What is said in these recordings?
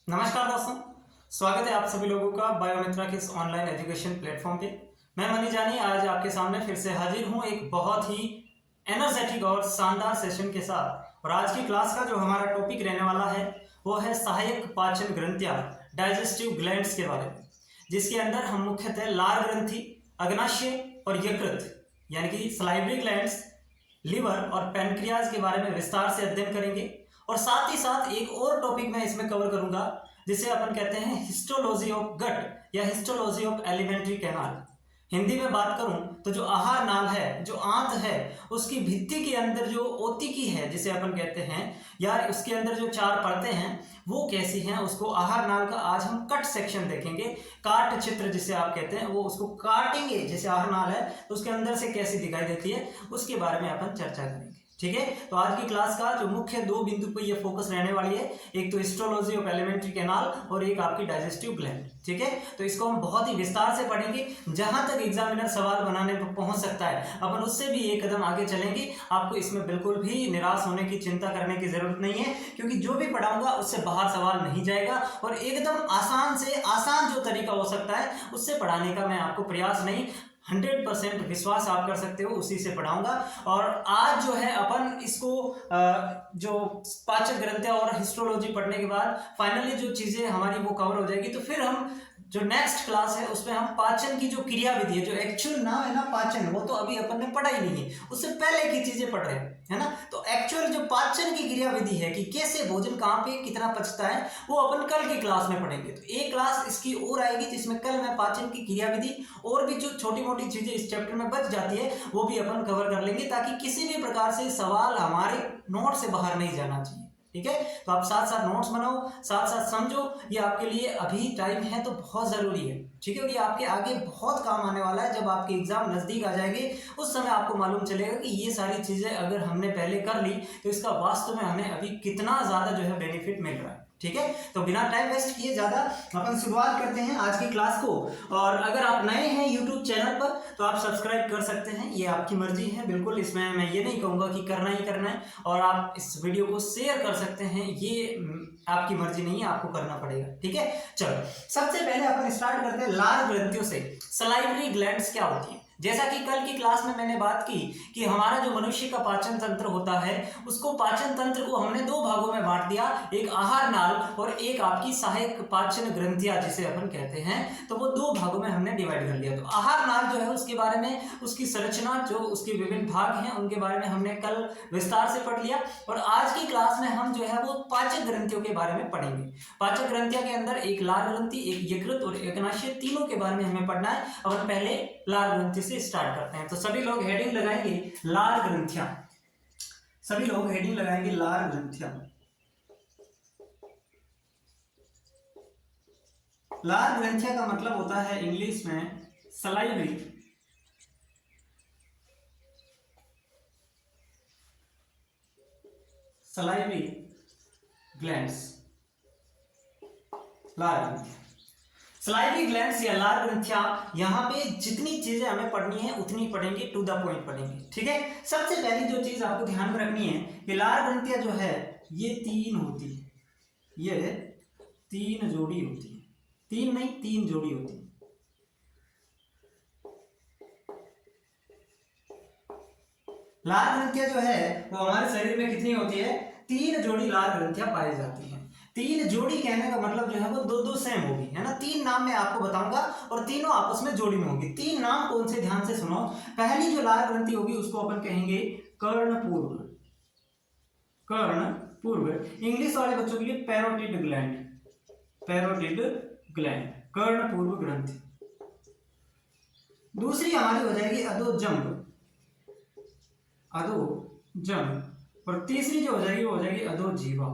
नमस्कार दोस्तों, स्वागत है आप सभी लोगों का बायोमित्रा के इस ऑनलाइन एजुकेशन प्लेटफॉर्म पे। मैं मनी जानी आज आपके सामने फिर से हाजिर हूँ एक बहुत ही एनर्जेटिक और शानदार सेशन के साथ। और आज की क्लास का जो हमारा टॉपिक रहने वाला है वो है सहायक पाचन ग्रंथियाँ, डाइजेस्टिव ग्लैंड्स के बारे में, जिसके अंदर हम मुख्यतः लार ग्रंथि, अग्नाशय और यकृत यानी कि सलाइवरी ग्लैंड्स, लिवर और पैनक्रियाज के बारे में विस्तार से अध्ययन करेंगे। और साथ ही साथ एक और टॉपिक मैं इसमें कवर करूंगा जिसे अपन कहते हैं हिस्टोलॉजी ऑफ गट या histology of alimentary canal. Hindi में बात करूं तो जो आहार नाल है, जो आंत है, उसकी भित्ति के अंदर जो ओतिकी है जिसे अपन कहते हैं, या उसके अंदर जो चार परतें हैं वो कैसी हैं, उसको आहार नाल का आज हम कट सेक्शन देखेंगे। काट चित्र जिसे आप कहते हैं वो उसको काटेंगे, जैसे आहार नाल है तो उसके अंदर से कैसी दिखाई देती है उसके बारे में अपन चर्चा करेंगे। ठीक है, तो आज की क्लास का जो मुख्य दो बिंदु पर ये फोकस रहने वाली है, एक तो हिस्टोलॉजी ऑफ एलिमेंट्री कैनाल और एक आपकी डाइजेस्टिव ग्लैंड। ठीक है, तो इसको हम बहुत ही विस्तार से पढ़ेंगे। जहां तक एग्जामिनर सवाल बनाने पर पहुंच सकता है अपन उससे भी एक कदम आगे चलेंगे। आपको इसमें बिल्कुल भी निराश होने की, चिंता करने की जरूरत नहीं है, क्योंकि जो भी पढ़ाऊंगा उससे बाहर सवाल नहीं जाएगा और एकदम आसान से आसान जो तरीका हो सकता है उससे पढ़ाने का मैं आपको प्रयास नहीं, 100% विश्वास आप कर सकते हो, उसी से पढ़ाऊंगा। और आज जो है अपन इसको जो पाचक ग्रंथियां और हिस्टोलॉजी पढ़ने के बाद फाइनली जो चीजें हमारी वो कवर हो जाएगी, तो फिर हम जो नेक्स्ट क्लास है उसमें हम पाचन की जो क्रिया विधि है, जो एक्चुअल नाम है ना पाचन, वो तो अभी अपन ने पढ़ा ही नहीं है, उससे पहले की चीजें पढ़ रहे हैं, है ना। तो एक्चुअल जो पाचन की क्रिया विधि है कि कैसे भोजन कहाँ पे कितना पचता है, वो अपन कल की क्लास में पढ़ेंगे। तो एक क्लास इसकी और आएगी जिसमें कल मैं पाचन की क्रिया विधि और भी जो छोटी मोटी चीजें इस चैप्टर में बच जाती है वो भी अपन कवर कर लेंगे, ताकि किसी भी प्रकार से सवाल हमारे नोट से बाहर नहीं जाना चाहिए। ठीक है, तो आप साथ साथ नोट्स बनाओ, साथ साथ समझो, ये आपके लिए अभी टाइम है तो बहुत जरूरी है। ठीक है, ये आपके आगे बहुत काम आने वाला है। जब आपके एग्जाम नजदीक आ जाएंगे उस समय आपको मालूम चलेगा कि ये सारी चीजें अगर हमने पहले कर ली तो इसका वास्तव में हमें अभी कितना ज्यादा जो है बेनिफिट मिल रहा है। ठीक है, तो बिना टाइम वेस्ट किए ज्यादा अपन शुरुआत करते हैं आज की क्लास को। और अगर आप नए हैं यूट्यूब चैनल पर तो आप सब्सक्राइब कर सकते हैं, ये आपकी मर्जी है बिल्कुल, इसमें मैं ये नहीं कहूंगा कि करना ही करना है। और आप इस वीडियो को शेयर कर सकते हैं, ये आपकी मर्जी नहीं है, आपको करना पड़ेगा। ठीक है, चलो सबसे पहले अपन स्टार्ट करते हैं लार ग्रंथियों से। सलाइवरी ग्लैंड्स क्या होती है? जैसा कि कल की क्लास में मैंने बात की कि हमारा जो मनुष्य का पाचन तंत्र होता है उसको पाचन तंत्र को हमने दो भागों में बांट दिया, एक आहार नाल और एक आपकी सहायक पाचन ग्रंथियां जिसे अपन कहते हैं, तो वो दो भागों में हमने डिवाइड कर लिया। तो आहार नाल जो है उसके बारे में, उसकी संरचना, जो उसके विभिन्न भाग हैं उनके बारे में हमने कल विस्तार से पढ़ लिया। और आज की क्लास में हम जो है वो पाचक ग्रंथियों के बारे में पढ़ेंगे। पाचक ग्रंथियों के अंदर एक लार ग्रंथि, एक यकृत और एक अग्नाशय, तीनों के बारे में हमें पढ़ना है। और पहले लार ग्रंथि से स्टार्ट करते हैं। तो सभी लोग हेडिंग लगाएंगे लार ग्रंथियां, सभी लोग हेडिंग लगाएंगे लार ग्रंथियां। लार ग्रंथियां का मतलब होता है इंग्लिश में सलाइवरी सलाइवरी ग्लैंड्स, लार ग्रंथियां। सलाइवरी ग्लैंड्स या लार ग्रंथियां, यहाँ पे जितनी चीजें हमें पढ़नी है उतनी पढ़ेंगे, टू द पॉइंट पढ़ेंगे। ठीक है, सबसे पहली जो चीज आपको ध्यान में रखनी है कि लार ग्रंथियां जो है ये तीन होती है, ये तीन जोड़ी होती है, तीन नहीं तीन जोड़ी होती है। लार ग्रंथियां जो है वो हमारे शरीर में कितनी होती है? तीन जोड़ी लार ग्रंथियां पाई जाती हैं। तीन जोड़ी कहने का मतलब जो है वो दो दो सेम होगी, है ना। तीन नाम मैं आपको बताऊंगा और तीनों आपस में जोड़ी में होगी। तीन नाम कौन से, ध्यान से सुनो। पहली जो लार ग्रंथि होगी उसको अपन कहेंगे कर्णपूर्व, कर्णपूर्व। इंग्लिश वाले बच्चों के लिए पैरोटिड ग्लैंड, पैरोटिड ग्लैंड, कर्णपूर्व ग्रंथि। दूसरी हमारी हो जाएगी अधोजंग, अधोजंग। और तीसरी जो हो जाएगी वो हो जाएगी अधोजीवा।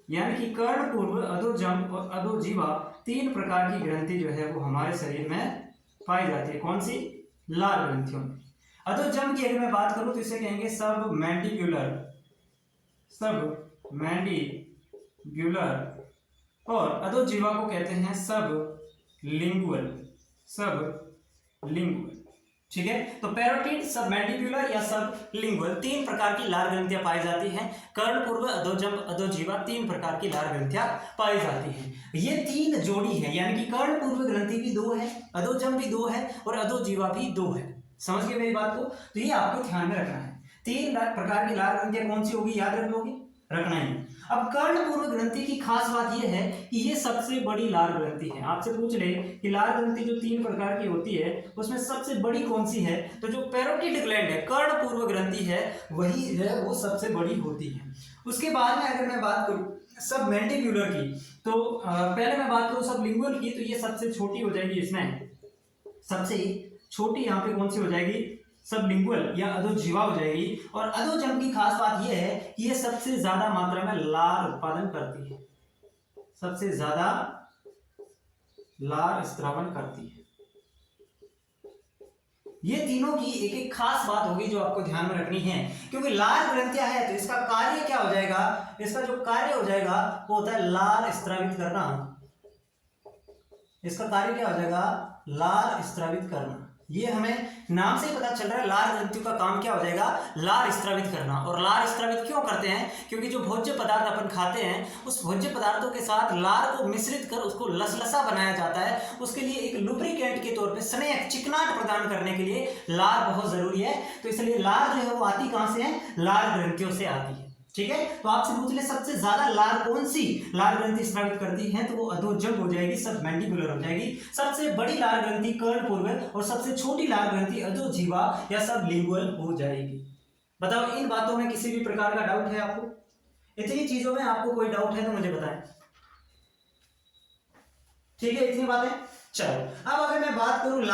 यानी कि कर्णपूर्व, अधोजंग और अधोजीवा तीन प्रकार की ग्रंथि जो है वो हमारे शरीर में पाई जाती है। कौन सी? लार ग्रंथियों में। अधोजंग की अगर मैं बात करूं तो इसे कहेंगे सब मैंडिब्यूलर, सब मैंडिब्यूलर। और अधोजीवा को कहते हैं सब लिंगुअल, सब लिंगुअल। ठीक है। तो पैरोटिड, सब मैंडिब्यूलर या सब लिंगुअल, तीन प्रकार की लार ग्रंथियां पाई जाती हैं। कर्णपूर्व, अधोजंब, अधोजीवा, तीन प्रकार की लार ग्रंथियां पाई जाती हैं। ये तीन जोड़ी है, यानी कि कर्णपूर्व ग्रंथि भी दो है, अधोजंब भी दो है और अधोजीवा भी दो है। समझ गए मेरी बात को? तो ये आपको ध्यान में रखना है। तीन प्रकार की लार ग्रंथियां कौन सी होगी, याद रख लोगे, रखना ही। अब कर्णपूर्व ग्रंथि की खास बात यह है कि ये सबसे बड़ी लार ग्रंथि है। आपसे पूछ ले कि लार ग्रंथि जो तीन प्रकार की होती है उसमें सबसे बड़ी कौन सी है, तो जो पैरोटिड ग्लैंड है, कर्णपूर्व ग्रंथि है, वही है, वो सबसे बड़ी होती है। उसके बाद में अगर मैं बात करूं सब मैंडिब्यूलर की, तो पहले मैं बात करूं सब लिंगुअल की, तो ये सबसे छोटी हो जाएगी। इसमें सबसे छोटी यहाँ पे कौन सी हो जाएगी, सब लिंगुअल या अधोजीवा हो जाएगी। और अधोजंब की खास बात यह है कि ये सबसे ज्यादा मात्रा में लार उत्पादन करती है, सबसे ज्यादा लार स्त्रावन करती है। ये तीनों की एक एक खास बात होगी जो आपको ध्यान में रखनी है, क्योंकि लार ग्रंथियां है तो इसका कार्य क्या हो जाएगा, इसका जो कार्य हो जाएगा वो होता है लार स्त्रावित करना। इसका कार्य क्या हो जाएगा, लार स्त्रावित करना। ये हमें नाम से ही पता चल रहा है, लार ग्रंथियों का काम क्या हो जाएगा, लार स्त्रावित करना। और लार स्त्रावित क्यों करते हैं, क्योंकि जो भोज्य पदार्थ अपन खाते हैं उस भोज्य पदार्थों के साथ लार को मिश्रित कर उसको लसलसा बनाया जाता है। उसके लिए एक लुब्रिकेंट के तौर पे स्नेह, चिकनाट प्रदान करने के लिए लार बहुत जरूरी है। तो इसलिए लार जो है वो आती कहां से है, लार ग्रंथियों से आती है। ठीक है। तो आपसे पूछ ले सबसे ज्यादा लार कौन सी लार ग्रंथि स्रावित करती है, तो वो अधोजंब हो जाएगी, सब मैंडिबुलर हो जाएगी। सबसे बड़ी लार ग्रंथि कर्णपूर्व और सबसे छोटी लार ग्रंथि अधोजीवा या सब लिंगुअल हो जाएगी। बताओ इन बातों में किसी भी प्रकार का डाउट है आपको? इतनी चीजों में आपको कोई डाउट है तो मुझे बताएं। ठीक है, इतनी बातें। चलो अब अगर मैं बात करूं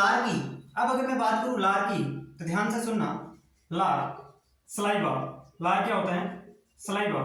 लार की, तो ध्यान से सुनना। लार, सलाइवा, लार क्या होता है, सलाइवा।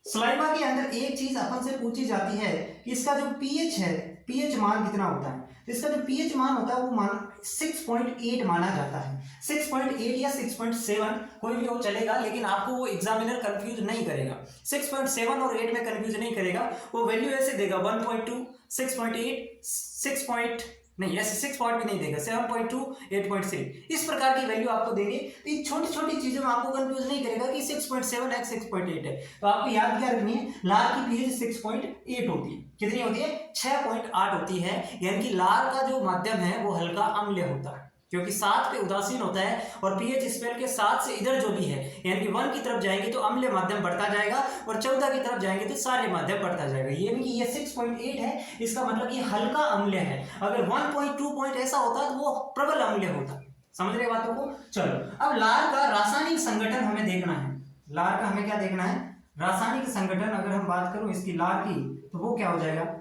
सलाइवा के अंदर एक चीज अपन से पूछी जाती है कि इसका जो पीएच है, पीएच मान कितना होता है। इसका जो पीएच मान होता है वो मान 6.8 माना जाता है। 6.8 या 6.7 कोई भी हो चलेगा, लेकिन आपको वो एग्जामिनर कंफ्यूज नहीं करेगा। 6.7 और 8 में कंफ्यूज नहीं करेगा। वो वैल्यू ऐसे देगा 1.2, 6.8, नहीं ऐसे 6 पॉइंट भी नहीं देगा, 7.2, 8.6 इस प्रकार की वैल्यू आपको देंगे। तो ये छोटी छोटी चीजों में आपको कंफ्यूज नहीं करेगा कि 6.7 है 6.8 है। तो आपको याद क्या रखनी है, लार की पीएच 6.8 होती है। कितनी होती है, 6.8 होती है। यानी कि लार का जो माध्यम है वो हल्का अम्लीय होता है, क्योंकि 7 पे उदासीन होता है और पीएच स्केल के 7 से इधर जो भी है, यानी कि 1 की तरफ जाएंगे तो अम्लीय माध्यम बढ़ता जाएगा और 14 की तरफ जाएंगे तो सारे माध्यम बढ़ता जाएगा। यानी कि ये 6.8 है, इसका मतलब ये हल्का अम्लीय है। अगर 1.2 पॉइंट ऐसा होता तो वो प्रबल अम्लीय होता। समझ रहे बातों को? चलो अब लार का रासायनिक संगठन हमें देखना है। लार का हमें क्या देखना है, रासायनिक संगठन। अगर हम बात करूं इसकी लार की, तो वो क्या हो जाएगा,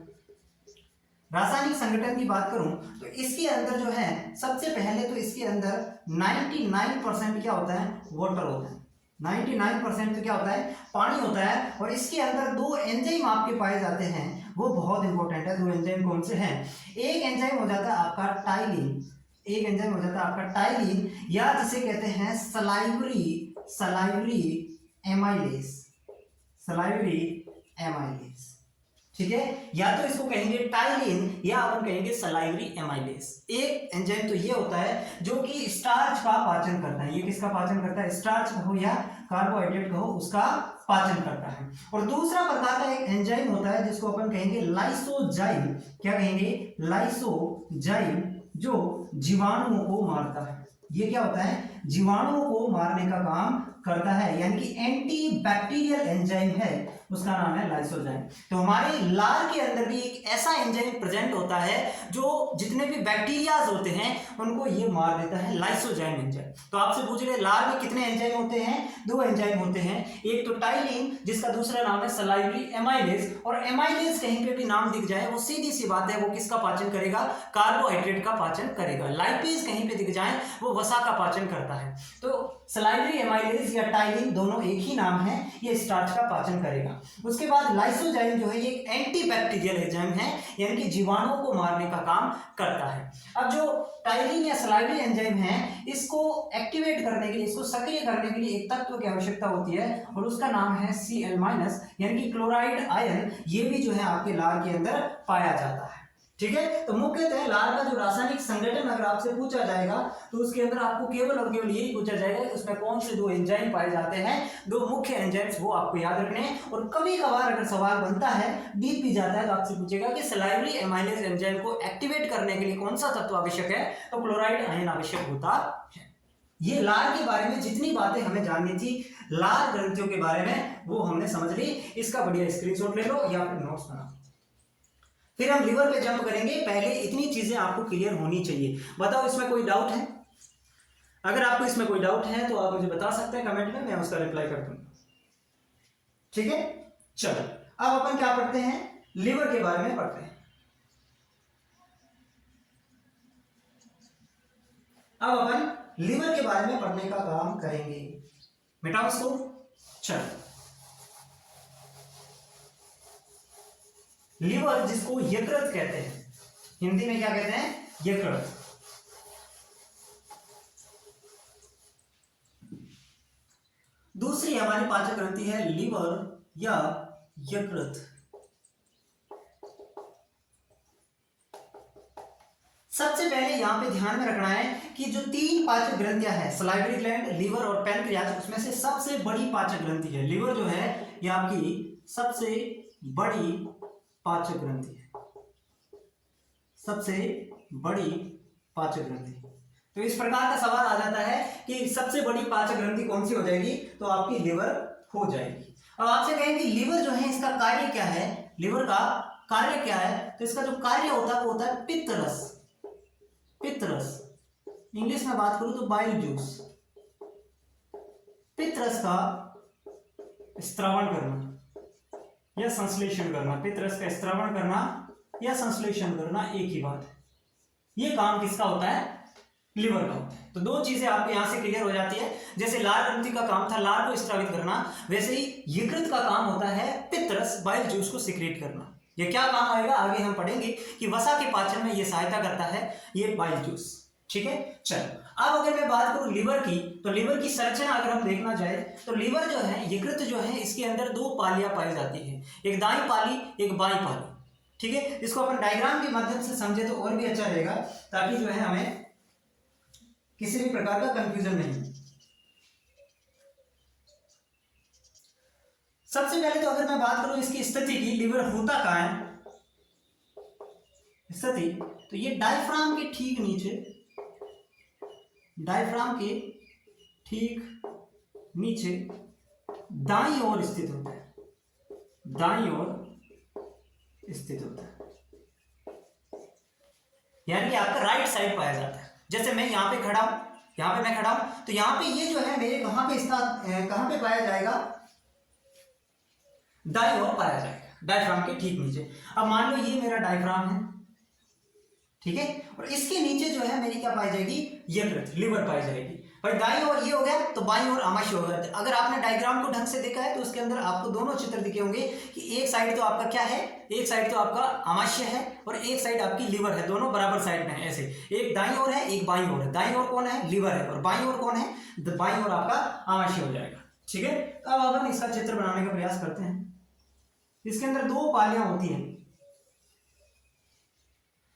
रासायनिक संगठन की बात करूं तो इसके अंदर जो है सबसे पहले तो इसके अंदर 99% क्या होता है, वाटर होता है। 99% तो क्या होता है, पानी होता है। और इसके अंदर दो एंजाइम आपके पाए जाते हैं, वो बहुत इंपॉर्टेंट है। दो एंजाइम कौन से हैं, एक एंजाइम हो जाता है आपका टाइलिन, एक एंजाइम हो जाता है आपका टाइलिन, या जिसे कहते हैं सलाइवरी एमाइलेज, सलाइवरी एमाइलेज। ठीक है, या तो इसको कहेंगे टाइलिन या अपन कहेंगे सलाइवरी एमाइलेज। एक एंजाइम तो ये होता है जो कि स्टार्च का पाचन करता है। ये किसका पाचन करता है, स्टार्च कहो या कार्बोहाइड्रेट कहो, उसका पाचन करता है। और दूसरा प्रकार का एक एंजाइम होता है जिसको अपन कहेंगे लाइसोजाइम। क्या कहेंगे, लाइसोजाइम, जो जीवाणुओं को मारता है। ये क्या होता है, जीवाणुओं को मारने का काम करता है, यानी कि एंटी बैक्टीरियल एंजाइम है, उसका नाम है लाइसोजाइम। तो हमारे लार के अंदर भी एक ऐसा एंजाइम प्रेजेंट होता है जो जितने भी बैक्टीरियाज होते हैं उनको ये मार देता है, लाइसोजाइम एंजाइम। तो आपसे पूछ रहे लार में कितने एंजाइम होते हैं, दो एंजाइम होते हैं। एक तो टाइलिन जिसका दूसरा नाम है सलाइवरी एमाइलेज। और एमाइलेज कहीं पे भी नाम दिख जाए वो सीधी सी बात है, वो किसका पाचन करेगा, कार्बोहाइड्रेट का पाचन करेगा। लाइपेज कहीं पे दिख जाए वो वसा का पाचन करता है। तो सलाइवरी एमाइलेज या टाइलिन दोनों एक ही नाम है, ये स्टार्च का पाचन करेगा। उसके बाद लाइसोजाइम जो है ये एंटी बैक्टीरियल एंजाइम है, यानी कि जीवाणुओं को मारने का काम करता है। अब जो टाइलिन या सलाइवरी एंजाइम है, इसको एक्टिवेट करने के लिए, इसको सक्रिय करने के लिए एक तत्व की आवश्यकता होती है और उसका नाम है Cl-, यानी कि क्लोराइड आयन। ये भी जो है आपके लार के अंदर पाया जाता है। ठीक है। तो मुख्यतः लार का जो रासायनिक संगठन अगर आपसे पूछा जाएगा तो उसके अंदर आपको केवल और केवल यही पूछा जाएगा कि उसमें कौन से दो एंजाइम पाए जाते हैं, दो मुख्य एंजाइम्स, वो आपको याद रखने हैं। और कभी कभार अगर सवाल बनता है, डीप भी जाता है, तो आपसे पूछेगा कि सलाइवरी एमाइलेज एंजाइम को एक्टिवेट करने के लिए कौन सा तत्व आवश्यक है, तो क्लोराइड आयन आवश्यक होता है। ये लार के बारे में जितनी बातें हमें जाननी थी लार ग्रंथियों के बारे में, वो हमने समझ ली। इसका बढ़िया स्क्रीनशॉट ले लो या फिर नोट्स बना। फिर हम लिवर पे जंप करेंगे। पहले इतनी चीजें आपको क्लियर होनी चाहिए। बताओ इसमें कोई डाउट है? अगर आपको इसमें कोई डाउट है तो आप मुझे बता सकते हैं कमेंट में, मैं उसका रिप्लाई कर दूंगा। ठीक है, चलो अब अपन क्या पढ़ते हैं, लिवर के बारे में पढ़ते हैं। अब अपन लिवर के बारे में पढ़ने का काम करेंगे। मिटाओ इसको। चलो, लिवर जिसको यकृत कहते हैं, हिंदी में क्या कहते हैं, यकृत। दूसरी हमारी पाचक ग्रंथि है लिवर या यकृत। सबसे पहले यहां पे ध्यान में रखना है कि जो तीन पाचक ग्रंथियां हैं, सलाइवरी ग्लैंड, लिवर और पैनक्रियाज, उसमें से सबसे बड़ी पाचक ग्रंथि है लिवर जो है, यह आपकी सबसे बड़ी पाचक ग्रंथि है, सबसे बड़ी पाचक ग्रंथि। तो इस प्रकार का सवाल आ जाता है कि सबसे बड़ी पाचक ग्रंथि कौन सी हो जाएगी, तो आपकी लिवर हो जाएगी। अब आपसे कहेंगे लिवर जो है इसका कार्य क्या है, लिवर का कार्य क्या है, तो इसका जो कार्य होता है वो होता है पित्तरस। पित्तरस, इंग्लिश में बात करूं तो बाइल जूस। पित्तरस का स्त्रावण करना या संश्लेषण करना, पित्तरस का स्त्रावण करना या संश्लेषण करना एक ही बात है। ये काम किसका होता है, लिवर का होता है। तो दो चीजें आपके यहां से क्लियर हो जाती है। जैसे लार ग्रंथि का काम था लार को स्त्रावित करना, वैसे ही यकृत का काम होता है पित्तरस, बाइल जूस को सिक्रेट करना। ये क्या काम आएगा आगे हम पढ़ेंगे कि वसा के पाचन में ये सहायता करता है ये बाइल जूस। ठीक है, चलो अब अगर मैं बात करूं लिवर की, तो लिवर की संरचना अगर हम देखना चाहे तो लिवर जो है, यकृत जो है, इसके अंदर दो पालियां पाई जाती है, एक दाई पाली एक बाई पाली। ठीक है, इसको अपन डायग्राम के माध्यम से समझे तो और भी अच्छा रहेगा, ताकि जो है हमें किसी भी प्रकार का कंफ्यूजन नहीं। सबसे पहले तो अगर मैं बात करूं इसकी स्थिति की, लिवर होता कहां है स्थिति, तो ये डायफ्राम के ठीक नीचे, डायफ्राम के ठीक नीचे दाईं ओर स्थित होता है, दाईं ओर स्थित होता है, यानी कि आपका राइट साइड पाया जाता है। जैसे मैं यहां पे खड़ा हूं, यहां पे मैं खड़ा हूं, तो यहां पे ये जो है मेरे कहां पे पाया जाएगा, दाईं ओर पाया जाएगा, डायफ्राम के ठीक नीचे। अब मान लो ये मेरा डायफ्राम है, ठीक है, और इसके नीचे जो है मेरी क्या पाई जाएगी, यकृत, लिवर पाई जाएगी। भाई दाईं ओर ये हो गया तो बाईं ओर आमाशय होगा। अगर आपने डायग्राम को ढंग से देखा है तो उसके अंदर आपको दोनों चित्र दिखे होंगे कि एक साइड तो आपका क्या है, एक साइड तो आपका आमाशय है और एक साइड आपकी लिवर है, दोनों बराबर साइड में है। ऐसे एक दाईं ओर है एक बाईं ओर है, दाईं ओर कौन है, लिवर है, और बाईं ओर कौन है, बाईं ओर आपका आमाशय हो जाएगा। ठीक है, तो अब अपन इसका चित्र बनाने का प्रयास करते हैं। इसके अंदर दो पालियां होती हैं,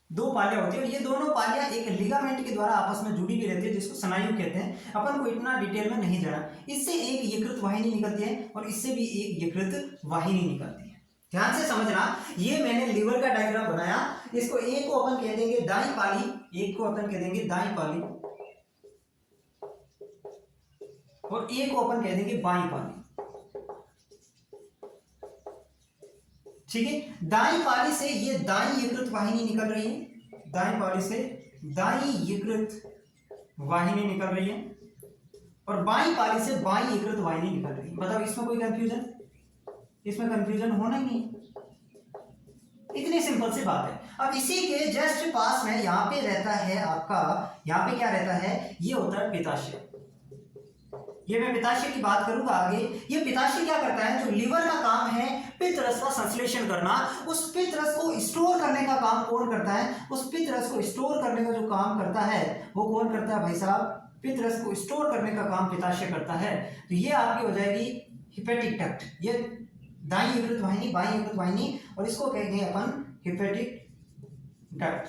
दो पालियां होती है, और ये दोनों पालियां एक लिगामेंट के द्वारा आपस में जुड़ी भी रहती है, जिसको स्नायु कहते हैं। अपन को इतना डिटेल में नहीं जाना। इससे एक यकृत वाहिनी निकलती है और इससे भी एक यकृत वाहिनी निकलती है। ध्यान से समझना, ये मैंने लिवर का डायग्राम बनाया, इसको एक को अपन कह देंगे दाईं पाली, एक को अपन कह देंगे दाईं पाली, और एक को अपन कह देंगे बाईं पाली। ठीक है, दाईं पाली से ये दाईं यकृत वाहिनी निकल रही है, दाईं पाली से दाईं यकृत वाहिनी निकल रही है, और बाईं पाली से बाईं यकृत वाहिनी निकल रही है। बताओ इसमें कोई कंफ्यूजन, इसमें कंफ्यूजन होना ही नहीं, इतनी सिंपल सी बात है। अब इसी के जस्ट पास में यहां पे रहता है आपका, यहां पे क्या रहता है, ये होता है पित्ताशय। ये मैं पित्ताशय की बात करूंगा आगे। ये पित्ताशय क्या करता है, जो लिवर का काम है पित्तरस का संश्लेषण करना, उस पित्तरस को स्टोर करने का काम कौन करता है, उस पित्तरस को स्टोर करने का जो काम करता है वो कौन करता है भाई साहब, पित्तरस को स्टोर करने का काम पित्ताशय करता है। तो ये आपकी हो जाएगी हिपेटिक डक्ट, ये दाईं यकृत वाहिनी बाईं यकृत वाहिनी, और इसको कहेंगे अपन हिपेटिक डक्ट।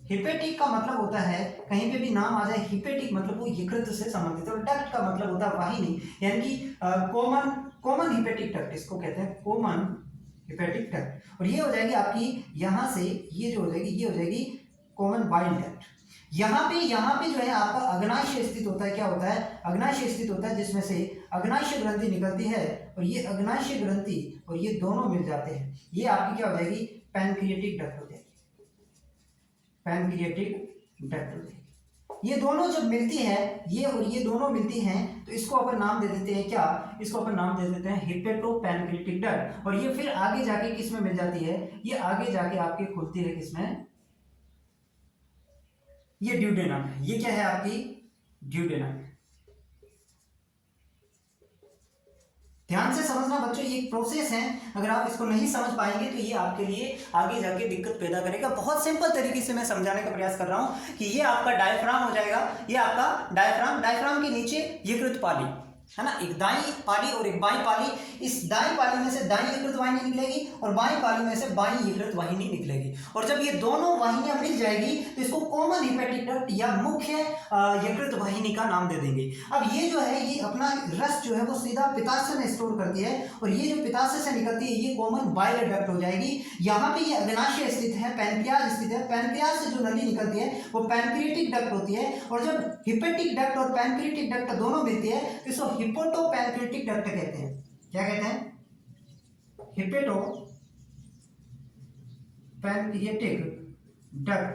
हिपेटिक का मतलब होता है, कहीं पे भी नाम आ जाए हिपेटिक मतलब वो यकृत से संबंधित है, और डक्ट का मतलब होता है वाहिनी, यानी कि कॉमन हिपेटिक डक्ट, इसको कहते हैं कॉमन हिपेटिक डक्ट। और ये हो जाएगी आपकी यहां से, ये जो हो जाएगी ये हो जाएगी कॉमन बाइल डक्ट। यहाँ पे जो है आपका अग्नाशय स्थित होता है, क्या होता है, अग्नाशय स्थित होता है, जिसमें से अग्नाशय ग्रंथि निकलती है, और ये अग्नाशय ग्रंथि और ये दोनों मिल जाते हैं, ये आपकी क्या हो जाएगी, पैनक्रिएटिक डक्ट हो जाएगी, पैनक्रिएटिक डक्ट हो जाएगी। ये दोनों जब मिलती है, ये और ये दोनों मिलती हैं, तो इसको अपन नाम दे देते हैं क्या, इसको अपन नाम दे देते हैं हिपेटोपैनक्रिएटिक डक्ट। और ये फिर आगे जाके किस में मिल जाती है, ये आगे जाके आपके खुलती है किसमें, ये ड्यूडेनम है, ये क्या है आपकी ड्यूडेनम। ध्यान से समझना बच्चों, ये एक प्रोसेस है, अगर आप इसको नहीं समझ पाएंगे तो ये आपके लिए आगे जाके दिक्कत पैदा करेगा। बहुत सिंपल तरीके से मैं समझाने का प्रयास कर रहा हूं कि ये आपका डायफ्राम हो जाएगा, ये आपका डायफ्राम के नीचे यकृत पाली है ना, एक दाई पाली और एक बाई पाली। इस दाई पाली में से दाई यकृत वाहिनी निकलेगी और बाई पाली में से बाई यकृत वाहिनी निकलेगी, और जब ये दोनों वाहिनियां मिल जाएगी तो इसको कॉमन हिपेटिक डक्ट या मुख्य यकृत वाहिनी का नाम दे देंगे। अब ये जो है, ये अपना रस जो है वो सीधा पित्ताशय में स्टोर करती है, और ये जो पित्ताशय से निकलती है ये कॉमन बाइल डक्ट हो जाएगी। यहाँ पे ये अग्नाशय स्थित है, पैनक्रियाज स्थित है, पैनक्रियाज से जो नली निकलती है वो पैनक्रिएटिक डक्ट होती है, और जब हिपेटिक डक्ट और पैनक्रिएटिक डक्ट दोनों मिलती है तो इसको हिपोटोपैनक्रिएटिक डक्ट कहते हैं। क्या कहते हैं, हिपेटोपैनक्रिएटिक डक्ट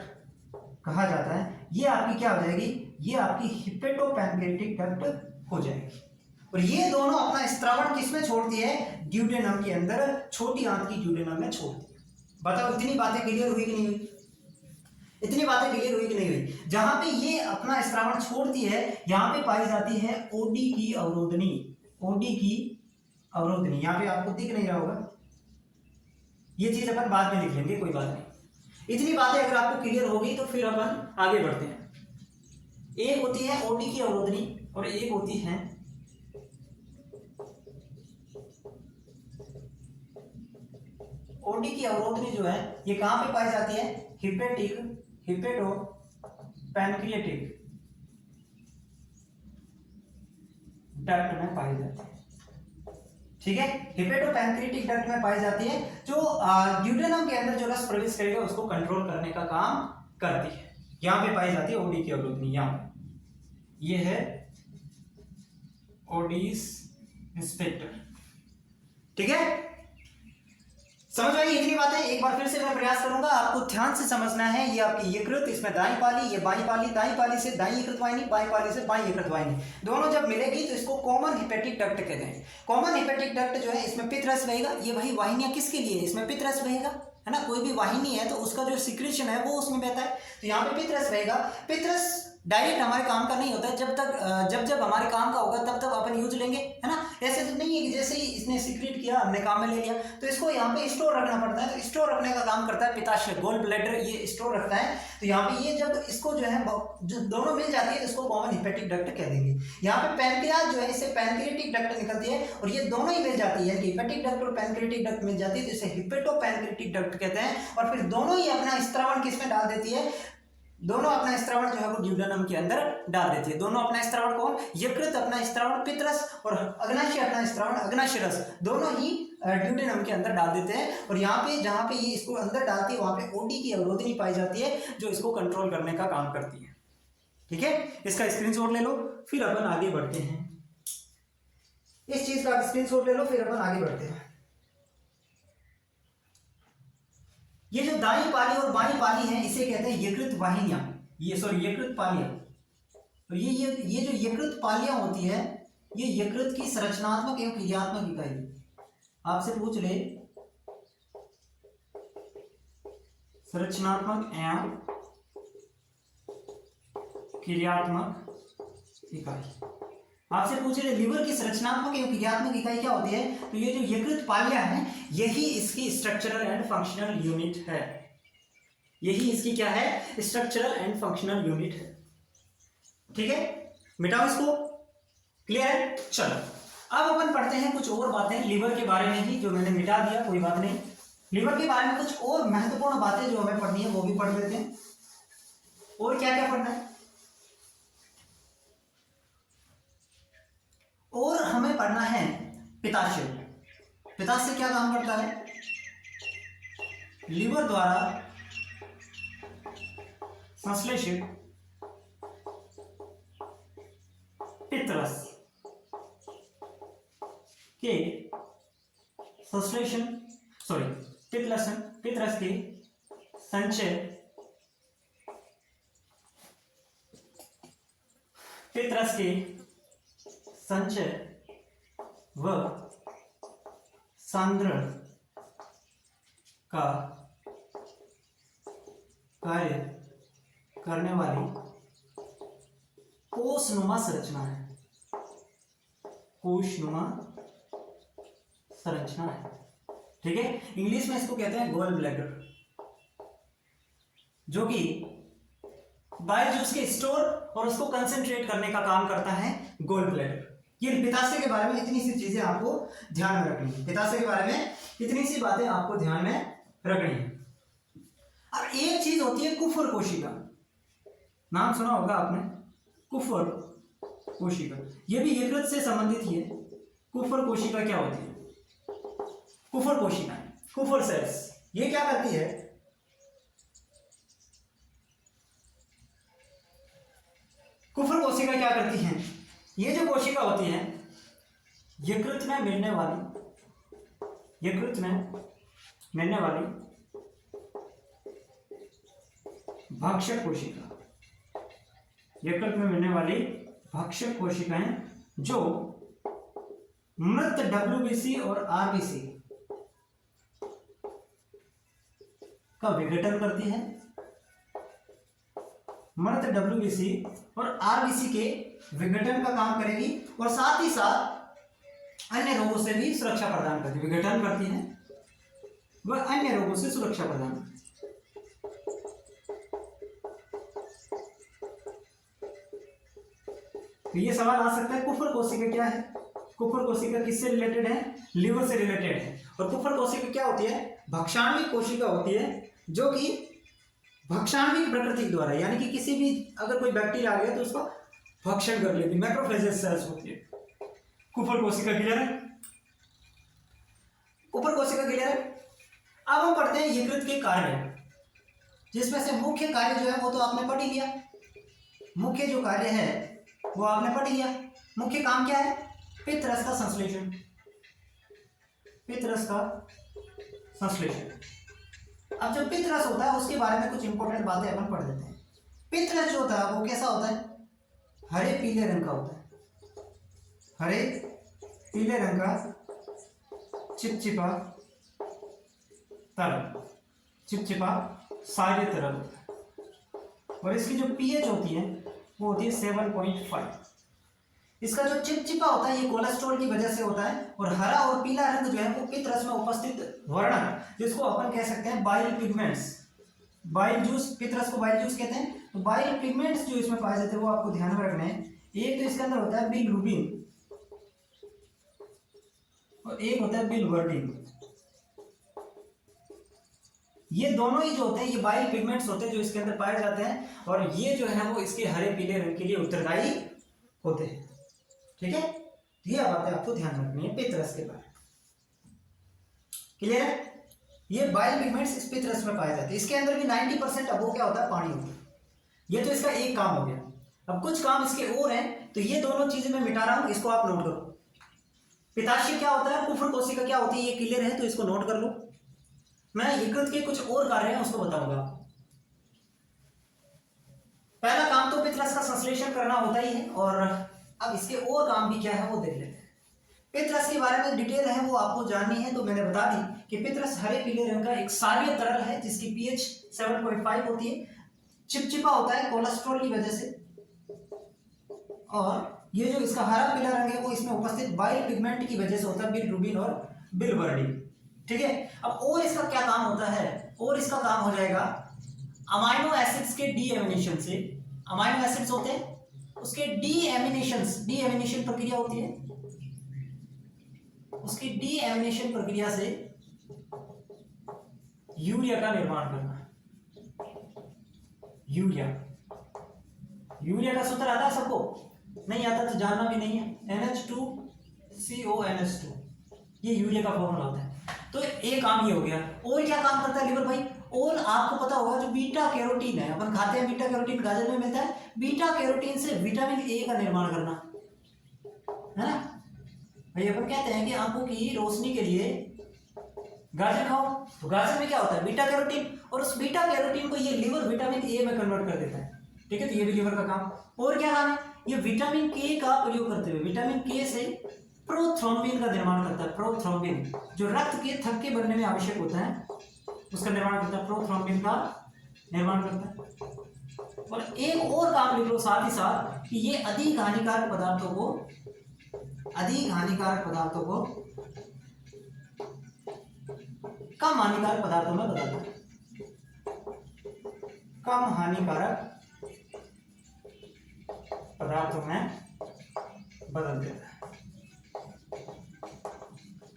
कहा जाता है। ये आपकी क्या हो जाएगी, ये आपकी हिपेटोपैनक्रिएटिक डक्ट हो जाएगी। और ये दोनों अपना स्त्रावण किसमें छोड़ती है, ड्यूडेनम के अंदर, छोटी आंत की ड्यूडेनम में छोड़ती है। बताओ इतनी बातें क्लियर हुई कि नहीं हुई, इतनी बातें क्लियर हुई कि नहीं हुई। जहां पे ये अपना स्त्रावण छोड़ती है, यहां पे पाई जाती है ओडी की अवरोधनी, ओडी की अवरोधनी। यहां पे आपको दिख नहीं रहा होगा, ये चीज अपन बाद में लिख लेंगे, कोई बात नहीं। इतनी बातें अगर आपको क्लियर होगी तो फिर अपन आगे बढ़ते हैं। एक होती है ओडी की अवरोधनी और एक होती है ओडी की अवरोधनी। जो है ये कहां पे पाई जाती है, हिपेटोपैनक्रिएटिक डक्ट में पाई जाती है, ठीक है, हिपेटोपैनक्रिएटिक डक्ट में पाई जाती है, जो ड्यूडेनम के अंदर जो रस प्रवेश करेगा उसको कंट्रोल करने का काम करती है। यहां पे पाई जाती है ओडी की अवरोधनी, यहां पे ये है ओडीज इंस्पेक्टर, ठीक है, समझ आई इतनी बातें। एक बार फिर से मैं प्रयास करूंगा, आपको ध्यान से समझना है। ये आपकी यकृत, इसमें दाई पाली, ये बाई पाली, दाई पाली से दाई यकृत वाहिनी, बाई पाली से बाई यकृत वाहिनी, दोनों जब मिलेगी तो इसको कॉमन हिपेटिक डक्ट कहते हैं। कॉमन हिपेटिक डक्ट जो है, इसमें पित्त रस बहेगा। ये भाई वाहिनियां किसके लिए, इसमें पित्त रस बहेगा, है ना, कोई भी वाहिनी है तो उसका जो सिक्रेशन है वो उसमें बहता है, तो यहाँ पे पित्त रस बहेगा। पित्त रस डायरेक्ट हमारे काम का नहीं होता है, जब हमारे काम का होगा तब अपन यूज लेंगे, है ना। ऐसे तो नहीं है कि जैसे ही इसने सीक्रेट किया हमने काम में ले लिया, तो इसको यहाँ पे स्टोर रखना पड़ता है। तो स्टोर रखने का काम करता है पित्ताशय, गोल ब्लैडर ये स्टोर रखता है। तो यहाँ पे ये जब इसको जो है दोनों मिल जाती है तो इसको कॉमन हिपेटिक डक्ट कह देंगे। यहाँ पे पैनक्रियाज जो है, इससे पैनक्रिएटिक डक्ट निकलती है, और ये दोनों ही मिल जाती है, हिपेटिक डक्ट और पैनक्रिएटिक डक्ट मिल जाती है, तो इसे हिपेटोपैनक्रिएटिक डक्ट कहते हैं। और फिर दोनों ही अपना स्त्रावण किसमें डाल देती है, दोनों अपना स्त्रावण जो है वो ड्यूडेनम के अंदर डाल देती है। दोनों अपना स्त्रावण कौन, यकृत अपना स्त्रावण पित्तरस और अग्नाशय अपना स्त्रावण अग्नाशय रस, दोनों ही ड्यूडेनम के अंदर डाल देते हैं। और यहाँ पे जहाँ पे ये इसको अंदर डालती है वहां पे ओडी की अवरोधनी पाई जाती है, जो इसको कंट्रोल करने का काम करती है, ठीक है। इसका स्क्रीनशॉट ले लो, फिर अपन आगे बढ़ते हैं। इस चीज का स्क्रीनशॉट ले लो, फिर अपन आगे बढ़ते हैं। ये जो दाई पाली और बाई पाली है, इसे कहते हैं यकृत वाहिनियां, ये सॉरी यकृत पालियां। तो ये जो यकृत पालियां होती है, ये यकृत की संरचनात्मक एवं क्रियात्मक इकाई। आपसे पूछ ले, संरचनात्मक एवं क्रियात्मक इकाई। आपसे पूछ रहे लिवर की संरचनात्मक एवं क्रियात्मक इकाई क्या होती है, तो ये जो यकृत पालियां हैं, यही इसकी स्ट्रक्चरल एंड फंक्शनल यूनिट है। यही इसकी क्या है, स्ट्रक्चरल एंड फंक्शनल यूनिट है, ठीक है। मिटाओ इसको, क्लियर है। चलो अब अपन पढ़ते हैं कुछ और बातें लिवर के बारे में ही, जो मैंने मिटा दिया, कोई बात नहीं। लीवर के बारे में कुछ और महत्वपूर्ण बातें जो हमें पढ़नी है वो भी पढ़ लेते हैं। और क्या क्या पढ़ना है, और हमें पढ़ना है पित्ताशय। पित्ताशय क्या काम करता है, लीवर द्वारा संश्लेषित पित्तरस के संश्लेषण पित्तरस के संचय, पित्तरस के संचय व सांद्रण का कार्य करने वाली कोशनुमा संरचना है, कोशनुमा संरचना है। ठीक है, इंग्लिश में इसको कहते हैं गोल ब्लैडर, जो कि बाइल जूस के स्टोर और उसको कंसंट्रेट करने का काम करता है गोल ब्लैडर। ये पित्ताशय के बारे में इतनी सी चीजें आपको ध्यान में रखनी है, पित्ताशय के बारे में इतनी सी बातें आपको ध्यान में रखनी है। अब एक चीज होती है कुफर कोशिका, नाम सुना होगा आपने, कुफर कोशिका, ये भी यकृत से संबंधित ही है। कुफर कोशिका क्या होती है, कुफर कोशिका, कुफर सेल्स, ये क्या करती है, कुफर कोशिका क्या करती हैं, ये जो कोशिका होती है यकृत में मिलने वाली भक्षक कोशिका, यकृत में मिलने वाली भक्षक कोशिकाएं जो मृत WBC और RBC का विघटन करती है, मृत WBC और RBC के विघटन का काम करेगी और साथ ही साथ अन्य रोगों से भी सुरक्षा प्रदान करती है, विघटन करती है वह अन्य रोगों से सुरक्षा प्रदान करती है। तो ये सवाल आ सकता है कुफर कोशिका क्या है, कुफर कोशिका किससे रिलेटेड है, लीवर से रिलेटेड है। और कुफर कोशिका क्या होती है, भक्षाणविक कोशिका होती है, जो कि भक्षाणविक प्रकृति द्वारा, यानी कि किसी भी अगर कोई बैक्टीरिया आ गया तो उसका भक्षण कर लेती, मैक्रोफेजेस सेल्स होती है। कुफर कोशिका क्लियर है, कुफर कोशिका क्लियर है। अब हम पढ़ते हैं यकृत के कार्य, जिसमें से मुख्य कार्य जो है वो तो आपने पढ़ ही लिया, मुख्य जो कार्य है वो आपने पढ़ लिया। मुख्य काम क्या है, पित्तरस का संश्लेषण, पित्तरस का संश्लेषण। अब जब पित्तरस होता है उसके बारे में कुछ इंपॉर्टेंट बातें अपन पढ़ लेते हैं। पित्तरस जो होता है वो कैसा होता है, हरे पीले रंग का होता है, हरे पीले रंग का चिपचिपा तरल, चिपचिपा सारे तरल होता है। और इसकी जो पीएच होती है वो होती है 7.5। इसका जो चिपचिपा होता है ये कोलेस्ट्रॉल की वजह से होता है। और हरा और पीला रंग जो है वो पित्तरस में उपस्थित वर्ण, जिसको अपन कह सकते हैं बाइल पिगमेंट्स, बाइल जूस, पित्तरस को बाइल जूस कहते हैं। तो बाइल पिगमेंट्स जो इसमें पाए जाते हैं वो आपको ध्यान में रखने हैं। एक तो इसके अंदर होता है बिलिरुबिन और एक होता है बिलिवर्डिन। ये दोनों ही जो होते हैं ये बाइल पिगमेंट्स होते हैं जो इसके अंदर पाए जाते हैं, और ये जो है वो इसके हरे पीले रंग के लिए उत्तरदायी होते हैं। ठीक है, ये बातें आपको ध्यान रखनी है पित्तरस के बारे में। क्लियर है, ये बाइल पिगमेंट्स इस पित्तरस में पाए जाते हैं। इसके अंदर भी 90% अब वो क्या होता है, पानी होता है। ये तो इसका एक काम हो गया। अब कुछ काम इसके और हैं, तो ये दोनों चीजें मैं मिटा रहा हूं, इसको आप नोट करो। पित्ताशय क्या होता है, कुफर कोशिका क्या होती है, ये क्लियर है तो इसको नोट कर लो। मैं यकृत के कुछ और कार्य हैं उसको बताऊंगा। पहला काम तो पित्तरस का संश्लेषण करना होता ही है, और अब इसके और काम भी क्या है वो देख लेते हैं। पित्तरस के बारे में डिटेल है वो आपको जाननी है, तो मैंने बता दी कि पित्तरस हरे पीले रंग का एक क्षारीय तरल है जिसकी पीएच 7.5 होती है, चिपचिपा होता है कोलेस्ट्रॉल की वजह से, और ये जो इसका हरा पीला रंग है वो इसमें उपस्थित बाइल पिगमेंट की वजह से होता है, बिलिरुबिन और बिलिवर्डिन। ठीक है, अब और इसका क्या काम होता है, और इसका काम हो जाएगा अमाइनो एसिड्स के डीएमिनेशन से। अमाइनो एसिड्स होते हैं उसके डीएमिनेशन प्रक्रिया होती है, उसकी डीएमिनेशन प्रक्रिया से यूरिया का निर्माण करना। यूरिया का सूत्र आता है सबको? नहीं आता तो जानना भी नहीं है। NH2CONH2, ये यूरिया का फॉर्मूला होता है। तो एक काम ये हो गया। और क्या काम करता है लीवर भाई? और आपको पता होगा जो बीटा कैरोटीन है, अपन खाते हैं बीटा कैरोटीन, गाजर में मिलता है। बीटा कैरोटीन से विटामिन ए का निर्माण करना है ना भाई। अपन कहते हैं कि आंखों की रोशनी के लिए गाजर खाओ, तो गाजर में क्या होता है? बीटा कैरोटीन, और उस बीटा कैरोटीन को ये लीवर विटामिन ए में कन्वर्ट कर देता है। ठीक है, तो ये भी लीवर का काम। और क्या काम है? ये विटामिन के का प्रयोग करते हुए विटामिन के से प्रोथ्रोम्बिन का निर्माण करता है। प्रोथ्रोम्बिन जो रक्त के थक्के बनने में आवश्यक होता है, उसका निर्माण करता है। प्रोथ्रोम्बिन का निर्माण करता है। और एक और काम लिख लो साथ ही साथ कि ये अधिक हानिकारक पदार्थों को कम हानिकारक पदार्थों में बदलता है। कम हानिकारक पदार्थों में बदल देता है।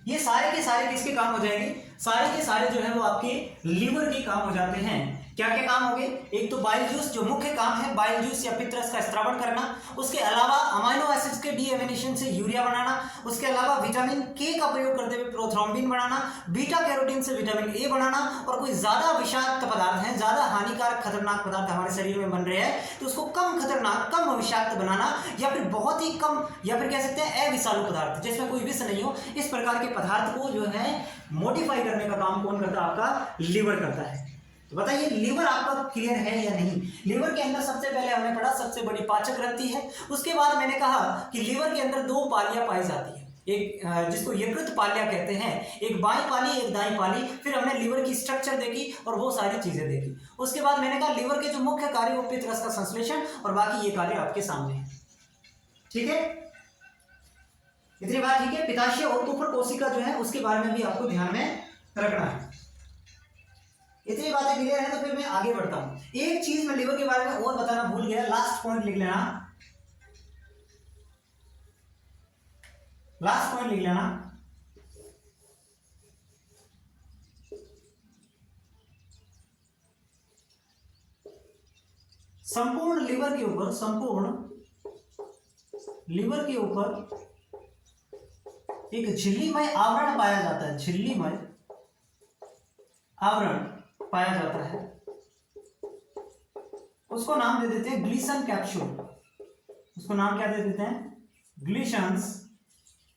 ये सारे के सारे किसके काम हो जाएंगे? सारे के सारे जो है वो आपके लीवर के काम हो जाते हैं। क्या क्या काम हो गए? एक तो बाइल जूस, जो मुख्य काम है बाइल जूस या पित्तरस का स्त्रावण करना। उसके अलावा अमाइनो एसिड्स के डीएमिनेशन से यूरिया बनाना। उसके अलावा विटामिन के का प्रयोग करते हुए प्रोथ्रोम्बिन बनाना। बीटा कैरोटीन से विटामिन ए बनाना। और कोई ज्यादा विषाक्त पदार्थ हैं, ज्यादा हानिकारक खतरनाक पदार्थ हमारे शरीर में बन रहे हैं, तो उसको कम खतरनाक, कम विषाक्त बनाना, या फिर बहुत ही कम, या फिर कह सकते हैं अविषालु पदार्थ जिसमें कोई विष नहीं हो, इस प्रकार के पदार्थ को जो है मॉडिफाई करने का काम कौन करता है? आपका लीवर करता है। तो बताइए लीवर आपका क्लियर है या नहीं? लीवर के अंदर सबसे पहले हमने पढ़ा सबसे बड़ी पाचक ग्रंथि है। उसके बाद मैंने कहा कि लीवर के अंदर दो पालियां पाई जाती है, एक जिसको यकृत पालिया कहते हैं, एक बाईं पाली एक दाईं पाली। फिर हमने लीवर की स्ट्रक्चर देखी और वो सारी चीजें देखी। उसके बाद मैंने कहा लीवर के जो मुख्य कार्य वो पित्त रस का संश्लेषण, और बाकी ये कार्य आपके सामने है। ठीक है, इतनी बात ठीक है। पित्ताशय और कुफर कोशिका जो है उसके बारे में भी आपको ध्यान में रखना है। इतनी बातें क्लियर है तो फिर मैं आगे बढ़ता हूं। एक चीज मैं लीवर के बारे में और बताना भूल गया, लास्ट पॉइंट लिख लेना। संपूर्ण लीवर के ऊपर एक झिल्लीमय आवरण पाया जाता है। झिल्लीमय आवरण पाया जाता है, उसको नाम दे देते हैं ग्लीसन कैप्सूल। उसको नाम क्या दे देते हैं? ग्लीशंस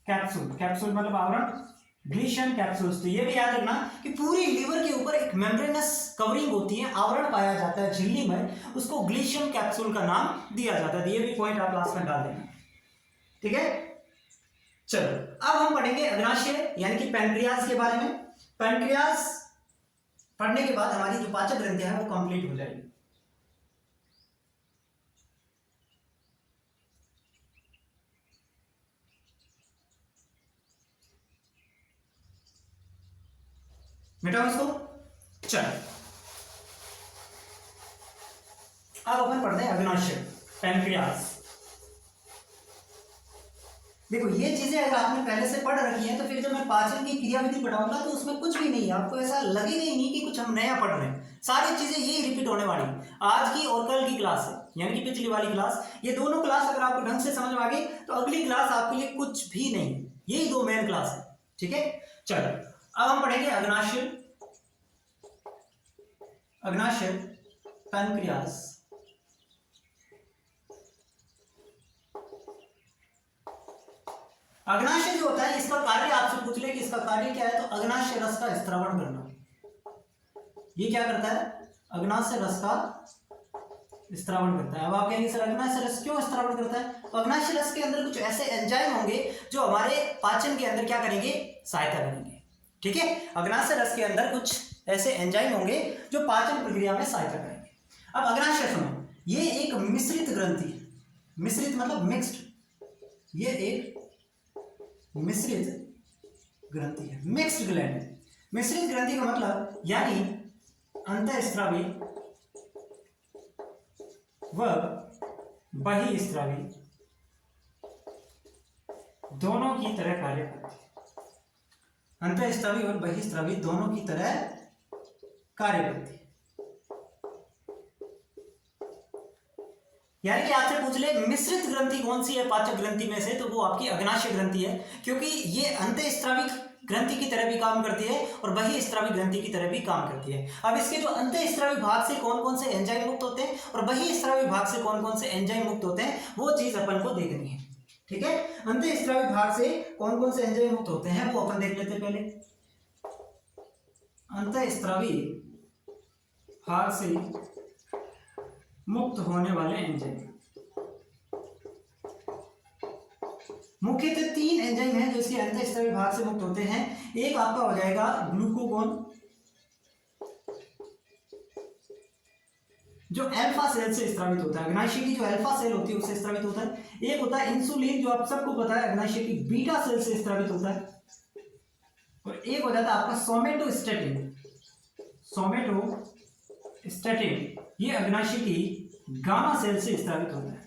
कैप्सूल। कैप्सूल मतलब आवरण, ग्लीशन कैप्सूल्स। तो ये भी याद रखना कि पूरी लीवर के ऊपर एक मेम्ब्रेनस कवरिंग होती है, आवरण पाया जाता है झिल्ली में, उसको ग्लीशन कैप्सूल का नाम दिया जाता है। ये भी पॉइंट आप लास्ट में डाल देना। ठीक है, चलो अब हम पढ़ेंगे अग्नाशय यानी कि पैनक्रियाज के बारे में। पैनक्रियाज पढ़ने के बाद हमारी जो पाचक ग्रंथियां हैं वो कंप्लीट हो जाएगी। मिटाओ इसको। चलो अब अपन पढ़ते हैं अग्नाशय, पैनक्रियाज। देखो ये चीजें अगर आपने पहले से पढ़ रखी हैं तो फिर जब मैं पाचन की क्रियाविधि पढ़ाऊंगा तो उसमें कुछ भी नहीं है, आपको ऐसा लगेगा ही नहीं कि कुछ हम नया पढ़ रहे हैं। सारी चीजें यही रिपीट होने वाली है। आज की और कल की क्लास है यानी कि पिछली वाली क्लास, ये दोनों क्लास अगर आपको ढंग से समझ में आ गई तो अगली क्लास आपके लिए कुछ भी नहीं है। यही दो मेन क्लास है। ठीक है, चलो अब हम पढ़ेंगे अग्नाशय। पैनक्रियाज। अग्नाशय जो होता है इसका कार्य आपसे पूछ ले कि इसका कार्य क्या है, तो अग्नाशय रस का स्त्रावण करना। ये क्या करता है? अग्नाशय रस का स्त्रावण करता है। अब आप कहेंगे सर अग्नाशय रस क्यों स्त्रावण करता है? तो अग्नाशय रस के अंदर कुछ ऐसे एंजाइम होंगे जो हमारे पाचन के अंदर क्या करेंगे? सहायता करेंगे। ठीक है, अग्नाशय रस के अंदर कुछ ऐसे एंजाइम होंगे जो पाचन प्रक्रिया में सहायता करेंगे। अब अग्नाशय सुनो, ये एक मिश्रित ग्रंथि है। मिश्रित मतलब मिक्स्ड, ये एक मिश्रित ग्रंथि है, मिक्स्ड ग्लैंड है। मिश्रित ग्रंथि का मतलब यानी अंतःस्रावी व बहिःस्रावी दोनों की तरह कार्य करती है। अंतःस्रावी और बहिःस्रावी दोनों की तरह कार्य करती है। यानी कि आपसे पूछ ले मिश्रित ग्रंथि कौन सी है पाचक ग्रंथि में से, तो वो आपकी अग्नाशय ग्रंथि है, क्योंकि ये अंतःस्रावी ग्रंथि की तरह भी काम करती है और बहिःस्रावी ग्रंथि की तरह भी काम करती है। अब इसके जो अंतःस्रावी भाग से कौन कौन से एंजाइम मुक्त होते हैं और बहिःस्रावी भाग से कौन कौन से एंजाइम मुक्त होते हैं, वो चीज अपन को देखनी है। ठीक है, अंतःस्रावी भाग से कौन कौन से एंजाइम मुक्त होते हैं वो अपन देख लेते हैं पहले। अंतःस्रावी भाग से मुक्त होने वाले एंजाइम, मुख्यतः 3 एंजाइम हैं जो इसके अंतःस्रावी भाग से मुक्त होते हैं। एक आपका हो जाएगा ग्लूकोगोन, जो अल्फा सेल से स्रावित होता है, अग्नाशय की जो अल्फा सेल होती है उससे स्रावित होता है। एक होता है इंसुलिन, जो आप सबको पता है अग्नाशय की बीटा सेल से स्रावित होता है। और एक हो जाता है आपका सोमेटोस्टेटिन, सोमेटोस्टेटिन ये अग्नाशय की गामा सेल से स्रावित होता है।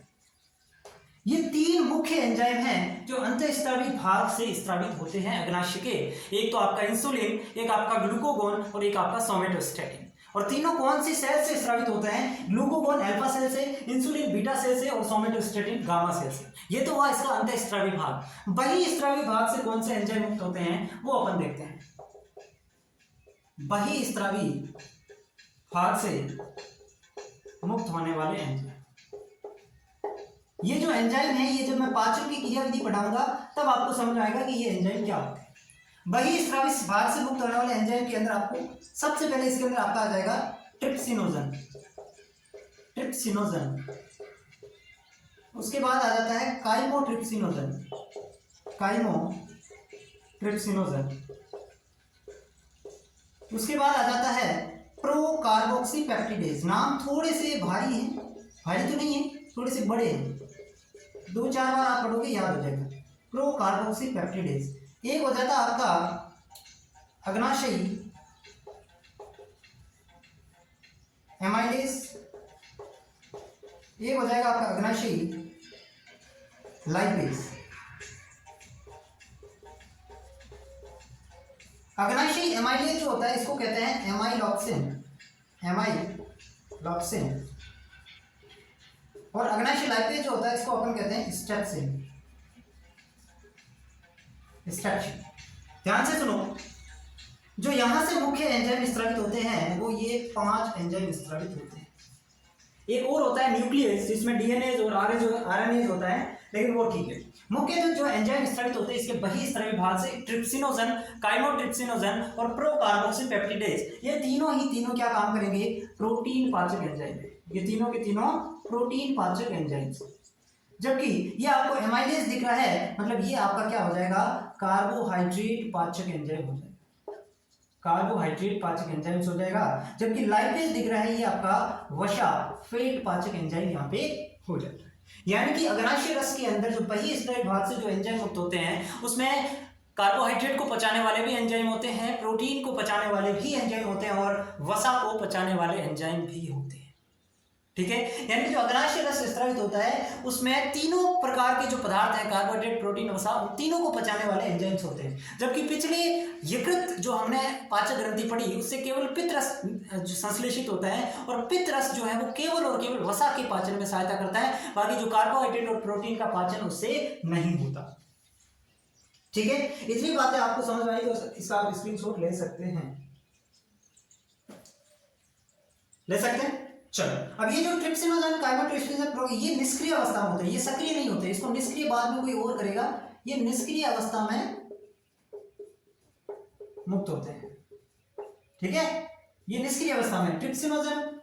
ये 3 मुख्य एंजाइम हैं जो अंतःस्रावी भाग से स्रावित होते हैं अग्नाशय के। एक तो आपका इंसुलिन, एक आपका ग्लूकोगोन और एक आपका सोमेटोस्टेटिन। और तीनों कौन सी सेल से स्रावित होते हैं? ग्लूकोगोन अल्फा सेल से, इंसुलिन बीटा सेल से और सोमेटोस्टेटिन गामा सेल से। ये तो हुआ इसका अंतःस्रावी भाग। बहिःस्रावी भाग से कौन से एंजाइम मुक्त होते हैं वो अपन देखते हैं। बहिःस्रावी भाग से मुक्त होने वाले एंजाइम, ये जो एंजाइम है, ये जब मैं पाचन की क्रियाविधि पढ़ाऊंगा तब आपको समझ आएगा कि ये एंजाइम क्या होते हैं। बहिःस्रावी भाग से मुक्त होने वाले एंजाइम के अंदर आपको सबसे पहले इसके अंदर आपका आ जाएगा ट्रिप्सिनोजन, ट्रिप्सिनोजन। उसके बाद आ जाता है काइमोट्रिप्सिनोजन, काइमोट्रिप्सिनोजन। उसके बाद आ जाता है प्रोकार्बोक्सीपेप्टिडेज। नाम थोड़े से भारी हैं, भारी तो नहीं है, थोड़े से बड़े हैं, 2-4 बार आप पढ़ोगे याद हो जाएगा। प्रोकार्बोक्सीपेप्टिडेज। एक हो जाता है आपका अग्नाशयी एमाइलेज, एक हो जाएगा आपका अग्नाशयी लाइपेज। अग्नाशयी एमाइलेज जो होता है इसको कहते हैं एमाइलॉक्सिन, एमाइलॉक्सिन। और अग्नाशयी लाइपेज जो होता है इसको अपन कहते हैं स्ट्रेप्सिन, स्ट्रेप्सिन। ध्यान से सुनो, जो यहां से मुख्य एंजाइम स्रावित होते हैं वो ये 5 एंजाइम स्रावित होते हैं। एक और होता है न्यूक्लियस, जिसमें डीएनए और आरएनए होता है, लेकिन वो ठीक है। मुख्य जो एंजाइम स्रावित होते हैं इसके बहिःस्रावी भाग से ट्रिप्सिनोजन, काइमोट्रिप्सिनोजन और प्रोकार्बोक्सीपेप्टिडेज, ये तीनों क्या काम करेंगे? प्रोटीन पाचक एंजाइम है। ये तीनों के तीनों प्रोटीन पाचक एंजाइम। जबकि ये आपको एमाइलेज दिख रहा है, मतलब ये आपका क्या हो जाएगा? कार्बोहाइड्रेट पाचक एंजाइम हो जाएगा, कार्बोहाइड्रेट पाचक एंजाइम हो जाएगा। जबकि लाइपेज दिख रहा है, ये आपका वसा फैट पाचक एंजाइम यहाँ पे हो जाता है। यानी कि अग्नाशय रस के अंदर जो बहिःस्रावी भाग से जो एंजाइम मुक्त होते हैं उसमें कार्बोहाइड्रेट को पचाने वाले भी एंजाइम होते हैं, प्रोटीन को पचाने वाले भी एंजाइम होते हैं और वसा को पचाने वाले एंजाइम भी होते हैं। ठीक है, यानी कि जो अग्नाशय रस स्रावित होता है उसमें तीनों प्रकार के जो पदार्थ हैं, कार्बोहाइड्रेट, प्रोटीन, वसा, उन तीनों को पचाने वाले एंजाइम्स होते हैं। जबकि पिछले यकृत जो हमने पाचक ग्रंथि पढ़ी उससे केवल पित्त रस संश्लेषित होता है और पित्त रस जो है वो केवल और केवल वसा के पाचन में सहायता करता है, बाकी जो कार्बोहाइड्रेट और प्रोटीन का पाचन उससे नहीं होता। ठीक है, इतनी बातें आपको समझ आई तो इसका आप स्क्रीनशॉट ले सकते हैं, ले सकते हैं। चलो, अब ये जो ट्रिप्सिनोजन, काइमोट्रिप्सिनोजन, ये निष्क्रिय अवस्था में होते हैं, ये सक्रिय नहीं होते। इसको निष्क्रिय बाद में कोई और करेगा। ये निष्क्रिय अवस्था में मुक्त होते हैं। ठीक है, ये निष्क्रिय अवस्था में ट्रिप्सिनोजन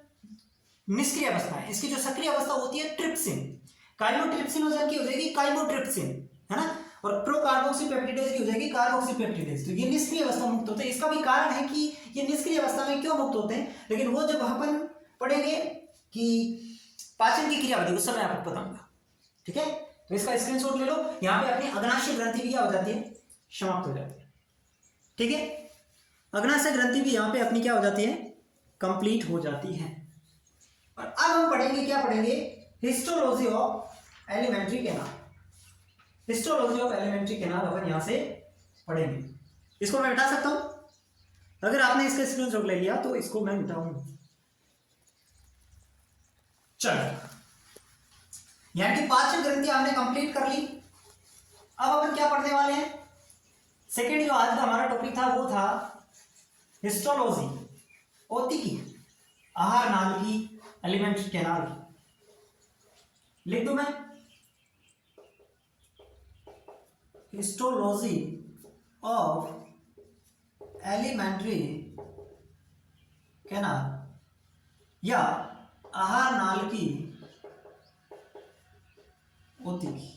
निष्क्रिय अवस्था है। इसकी जो सक्रिय अवस्था होती है ट्रिप्सिन, काइमोट्रिप्सिनोजन की हो जाएगी काइमोट्रिप्सिन, है ना, और प्रोकार्बोक्सीपेप्टिडेज की हो जाएगी कार्बोक्सीपेप्टिडेज। तो ये निष्क्रिय अवस्था मुक्त होते हैं। इसका भी कारण है कि ये निष्क्रिय अवस्था में क्यों मुक्त होते हैं, लेकिन वो जब अपन पढ़ेंगे कि पाचन की क्रियाविधि उस समय आपको बताऊंगा। ठीक है, तो इसका स्क्रीनशॉट ले लो। यहां पे अपनी अग्नाशय ग्रंथि भी क्या हो जाती है? समाप्त हो जाती है। ठीक है, अग्नाशय ग्रंथि भी यहां पे अपनी क्या हो जाती है? कंप्लीट हो जाती है। और अब हम पढ़ेंगे, क्या पढ़ेंगे? Histology of alimentary canal. Histology of alimentary canal अपन यहां से पढ़ेंगे। इसको मैं हटा सकता हूं, अगर आपने इसका स्क्रीनशॉट ले लिया तो इसको मैं मिटाऊं। चलो, यानी कि 5 ग्रंथि हमने कंप्लीट कर ली। अब अपन क्या पढ़ने वाले हैं? सेकेंड जो आज का हमारा टॉपिक था वो था हिस्टोलॉजी, औतिकी, आहार नाल की, एलिमेंट्री कैनाल की। लिख दूं मैं? हिस्टोलॉजी ऑफ एलिमेंट्री कैनाल या आहार नाल की औतिकी,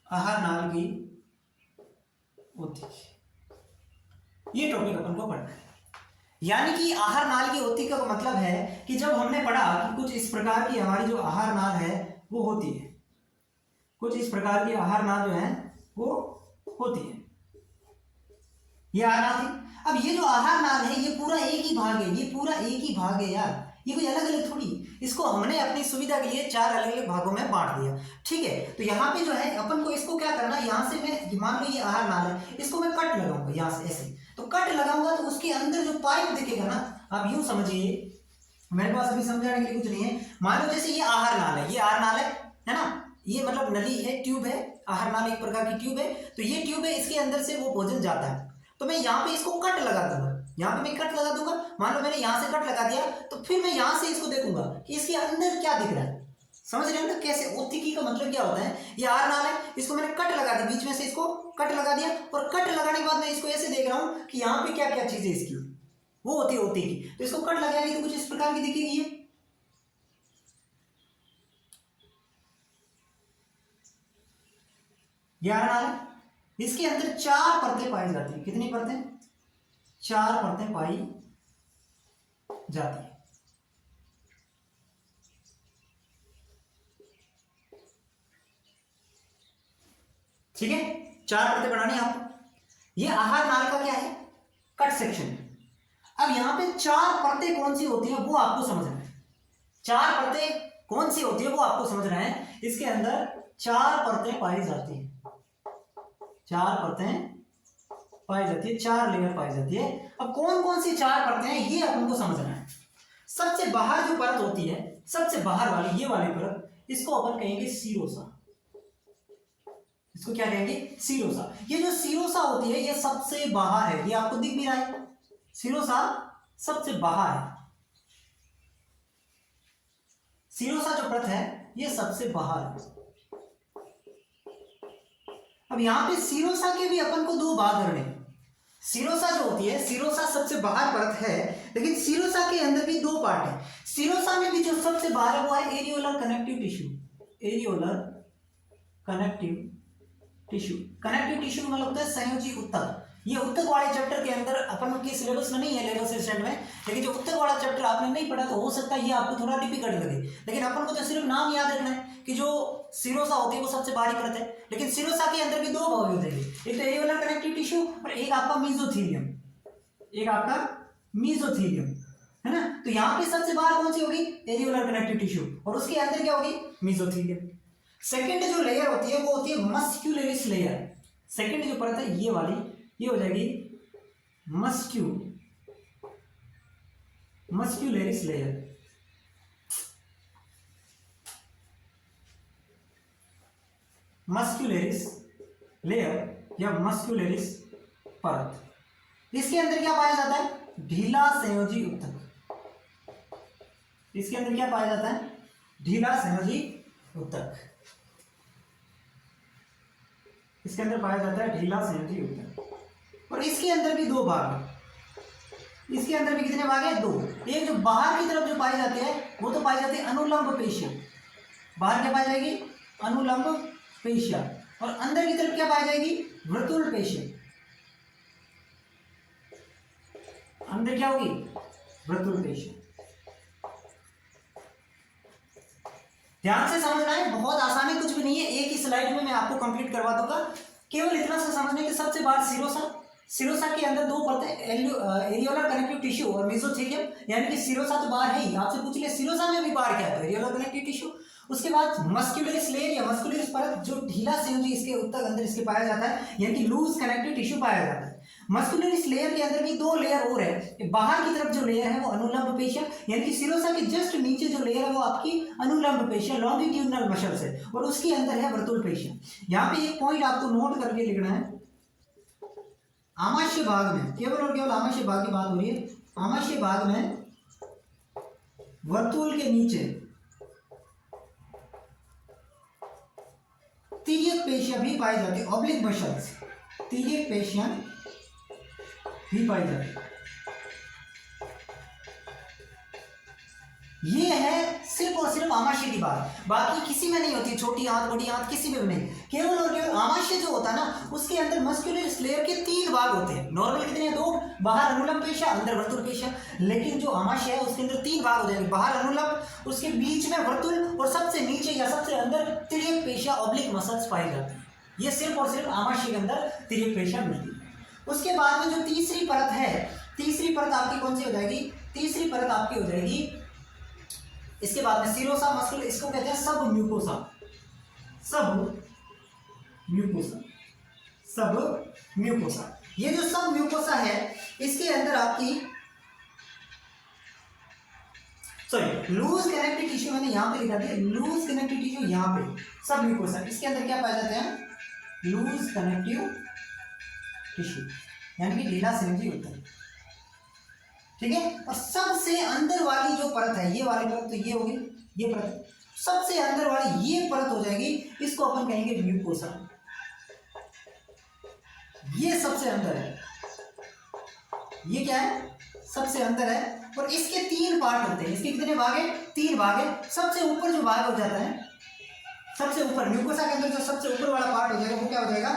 आहार नाल की औतिकी, ये टॉपिक अपन को पढ़ना है। यानी कि आहार नाल की औतिकी का मतलब है कि जब हमने पढ़ा कि कुछ इस प्रकार की हमारी जो आहार नाल है वो होती है, कुछ इस प्रकार की आहार नाल जो है वो होती है, ये आहार नाल थी। अब ये जो आहार नाल है ये पूरा एक ही भाग है, ये पूरा एक ही भाग है यार, ये कोई अलग अलग थोड़ी। इसको हमने अपनी सुविधा के लिए 4 अलग अलग भागों में बांट दिया, ठीक है। तो यहाँ पे जो है अपन को इसको क्या करना, यहाँ से मैं मान लो ये आहार नाल है, इसको मैं कट लगाऊंगा यहाँ से ऐसे। तो कट लगाऊंगा तो उसके अंदर जो पाइप दिखेगा ना, आप यूं समझिए, मेरे पास अभी समझाने के लिए कुछ नहीं है। मान लो जैसे ये आहार नाल है, ये आहार नाल है ना, ये मतलब नली है, ट्यूब है, आहार नाल एक प्रकार की ट्यूब है। तो ये ट्यूब है, इसके अंदर से वो भोजन जाता है। तो मैं यहाँ पे इसको कट लगा दूंगा, यहाँ पे मैं कट लगा दूंगा। मान लो मैंने यहाँ से कट लगा दिया, तो फिर मैं यहाँ से इसको देखूंगा कि इसके अंदर क्या दिख रहा है। समझ रहे हैं ना कैसे? औतिकी का मतलब क्या होता है? ये आहार नाल है, इसको मैंने कट लगा दिया, बीच में से इसको कट लगा दिया, और कट लगाने के बाद मैं इसको ऐसे देख रहा हूँ कि यहाँ पे क्या क्या चीजें इसकी, वो होती है औतिकी। तो इसको कट लगाएगी तो कुछ इस प्रकार की दिखेगी ये आहार नाल है। इसके अंदर 4 परतें पाई जाती है। कितनी परतें? 4 परतें पाई जाती है। ठीक है, 4 परतें बनानी है आपको। ये आहार नाल का क्या है? Cut section. अब यहां पे 4 परतें कौन सी होती है वो आपको समझना है। 4 परतें कौन सी होती है वो आपको समझना है। इसके अंदर 4 परतें पाई जाती है, 4 परतें पाई जाती है, 4 लेयर पाई जाती है। अब कौन कौन सी 4 परतें हैं ये अपन को समझना है। सबसे बाहर जो परत होती है, सबसे बाहर वाली ये वाली परत, इसको अपन कहेंगे सीरोसा। इसको क्या कहेंगे? सीरोसा। ये जो सीरोसा होती है ये सबसे बाहर है, ये आपको दिख भी रहा है, सीरोसा सबसे बाहर है। सीरोसा जो परत है ये सबसे बाहर है। अब यहां पे सीरोसा के भी अपन को 2 भाग करने। सीरोसा जो होती है, सीरोसा सबसे बाहर परत है, लेकिन सीरोसा के अंदर भी 2 पार्ट है। सीरोसा में भी जो सबसे बाहर है वो है areolar connective tissue. Areolar connective tissue, connective tissue का मतलब होता है संयोजी उत्तक। ये उत्तक वाले चैप्टर के अंदर अपन के सिलेबस में नहीं है, लेवल असिस्टेंट में, लेकिन जो उत्तक वाला चैप्टर आपने नहीं पढ़ा तो हो सकता है ये आपको थोड़ा डिफिकल्ट लगे। लेकिन अपन को तो सिर्फ नाम याद रखना है कि जो सीरोसा होती है वो सबसे बाहरी परत है, लेकिन सीरोसा के अंदर भी 2 भाग होते हैं, एक तो एरियोलर कनेक्टिव टिश्यू और एक आपका मीजोथीलियम, एक आपका मीजोथीलियम, है ना। तो यहाँ पे सबसे बाहर कौन सी होगी? एरियोलर कनेक्टिव टिश्यू, और उसके अंदर क्या होगी? मीजोथीलियम। सेकेंड जो लेयर होती है वो होती है मस्क्यूलरिस लेयर। सेकेंड जो परत है ये वाली, ये हो जाएगी मस्क्यूलरिस लेयर। मस्क्यूलरिस लेयर या मस्क्यूलरिस परत। इसके अंदर क्या पाया जाता है? ढीला संयोजी उत्तक। इसके अंदर क्या पाया जाता है? ढीला संयोजी उत्तक। इसके अंदर पाया जाता है ढीला संयोजी उत्तक। और इसके अंदर भी 2 भाग है। इसके अंदर भी कितने भाग है? 2। एक जो बाहर की तरफ जो पाई जाती है वो तो पाई जाती है अनुलंब पेशियां। बाहर क्या पाई जाएगी? अनुलंब पेशियां। और अंदर की तरफ क्या पाई जाएगी? वृत्तुल पेशियां। अंदर क्या होगी? वृत्तुल पेशियां। ध्यान से समझना है, बहुत आसानी कुछ भी नहीं है, एक ही स्लाइड में मैं आपको कंप्लीट करवा दूंगा। केवल इतना सा समझने के सबसे बाहर सीरोसा, सीरोसा के अंदर 2 परतें, एरियोलर कनेक्टिव टिश्यू और मेसोथेलियम। यानी कि सीरोसा तो बाहर है ही, आपसे पूछ ले सीरोसा में भी बाहर क्या है? Areolar connective tissue. उसके बाद मस्कुलरिस लेयर या मस्कुलरिस परत जो ढीला संयोजी इसके उत्तक अंदर इसके पाया जाता है, यानी कि लूज कनेक्टिव टिश्यू पाया जाता है। मस्कुलर लेयर के अंदर भी दो लेयर और है। बाहर की तरफ जो लेयर है वो अनुलंब पेशियां, यानी कि सिरोसा के जस्ट नीचे जो लेयर है वो आपकी अनुलंब पेशियां लॉन्गिट्यूडिनल मसल्स है, और उसके अंदर है वर्तुल पेशियां। यहाँ पे एक पॉइंट आपको नोट करके लिखना है, आमाशय भाग में, केवल और केवल आमाशय भाग की बात हो रही है, आमाशय भाग में वर्तुल के नीचे तिर्यक पेशियां भी पाई जाती है, ऑब्लिक मसल्स, तिर्यक पेशियां भी पाई जाती है। ये है सिर्फ और सिर्फ आमाशय की बात, बाकी किसी में नहीं होती, छोटी आंत बड़ी आंत किसी में भी नहीं। केवल और केवल आमाशय जो होता है ना, उसके अंदर मस्कुलर लेयर के 3 भाग होते हैं। नॉर्मल कितने हैं? 2, बाहर अनुलंब पेशियां, अंदर वर्तुल पेशियां। लेकिन जो आमाशय है उसके अंदर 3 भाग हो जाएंगे, बाहर अनुलंब, उसके बीच में वर्तुल, और सबसे नीचे या सबसे अंदर तिर्यक पेशियां ऑब्लिक मसल्स पाई जाती है। ये सिर्फ और सिर्फ आमाशय के अंदर तिर्यक पेशियां मिलती है। उसके बाद में जो तीसरी परत है, तीसरी परत आपकी कौन सी हो जाएगी? तीसरी परत आपकी हो जाएगी इसके बाद में सिरोसा मस्कुलर, इसको कहते हैं सब म्यूकोसा, सब म्यूकोसा, सब म्यूकोसा। ये जो सब म्यूकोसा है इसके अंदर आपकी लूज कनेक्टिव टिश्यू, मैंने यहां पे लिखा दिया लूज कनेक्टिव टिश्यू, यहां पे सब म्यूकोसा, इसके अंदर क्या पाए जाते हैं? लूज कनेक्टिव टिश्यू, यानी कि ढीला सिंजी होता है, ठीक है। और सबसे अंदर वाली जो परत है, ये वाली परत, तो ये होगी ये परत, सबसे अंदर वाली ये परत हो जाएगी, इसको अपन कहेंगे म्यूकोसा। ये सबसे अंदर है, ये क्या है? सबसे अंदर है। और इसके 3 पार्ट होते हैं। इसके कितने भाग है? 3 भाग है। सबसे ऊपर जो भाग हो जाता है, सबसे ऊपर म्यूकोसा के अंदर जो सबसे ऊपर वाला पार्ट हो जाएगा वो क्या हो जाएगा?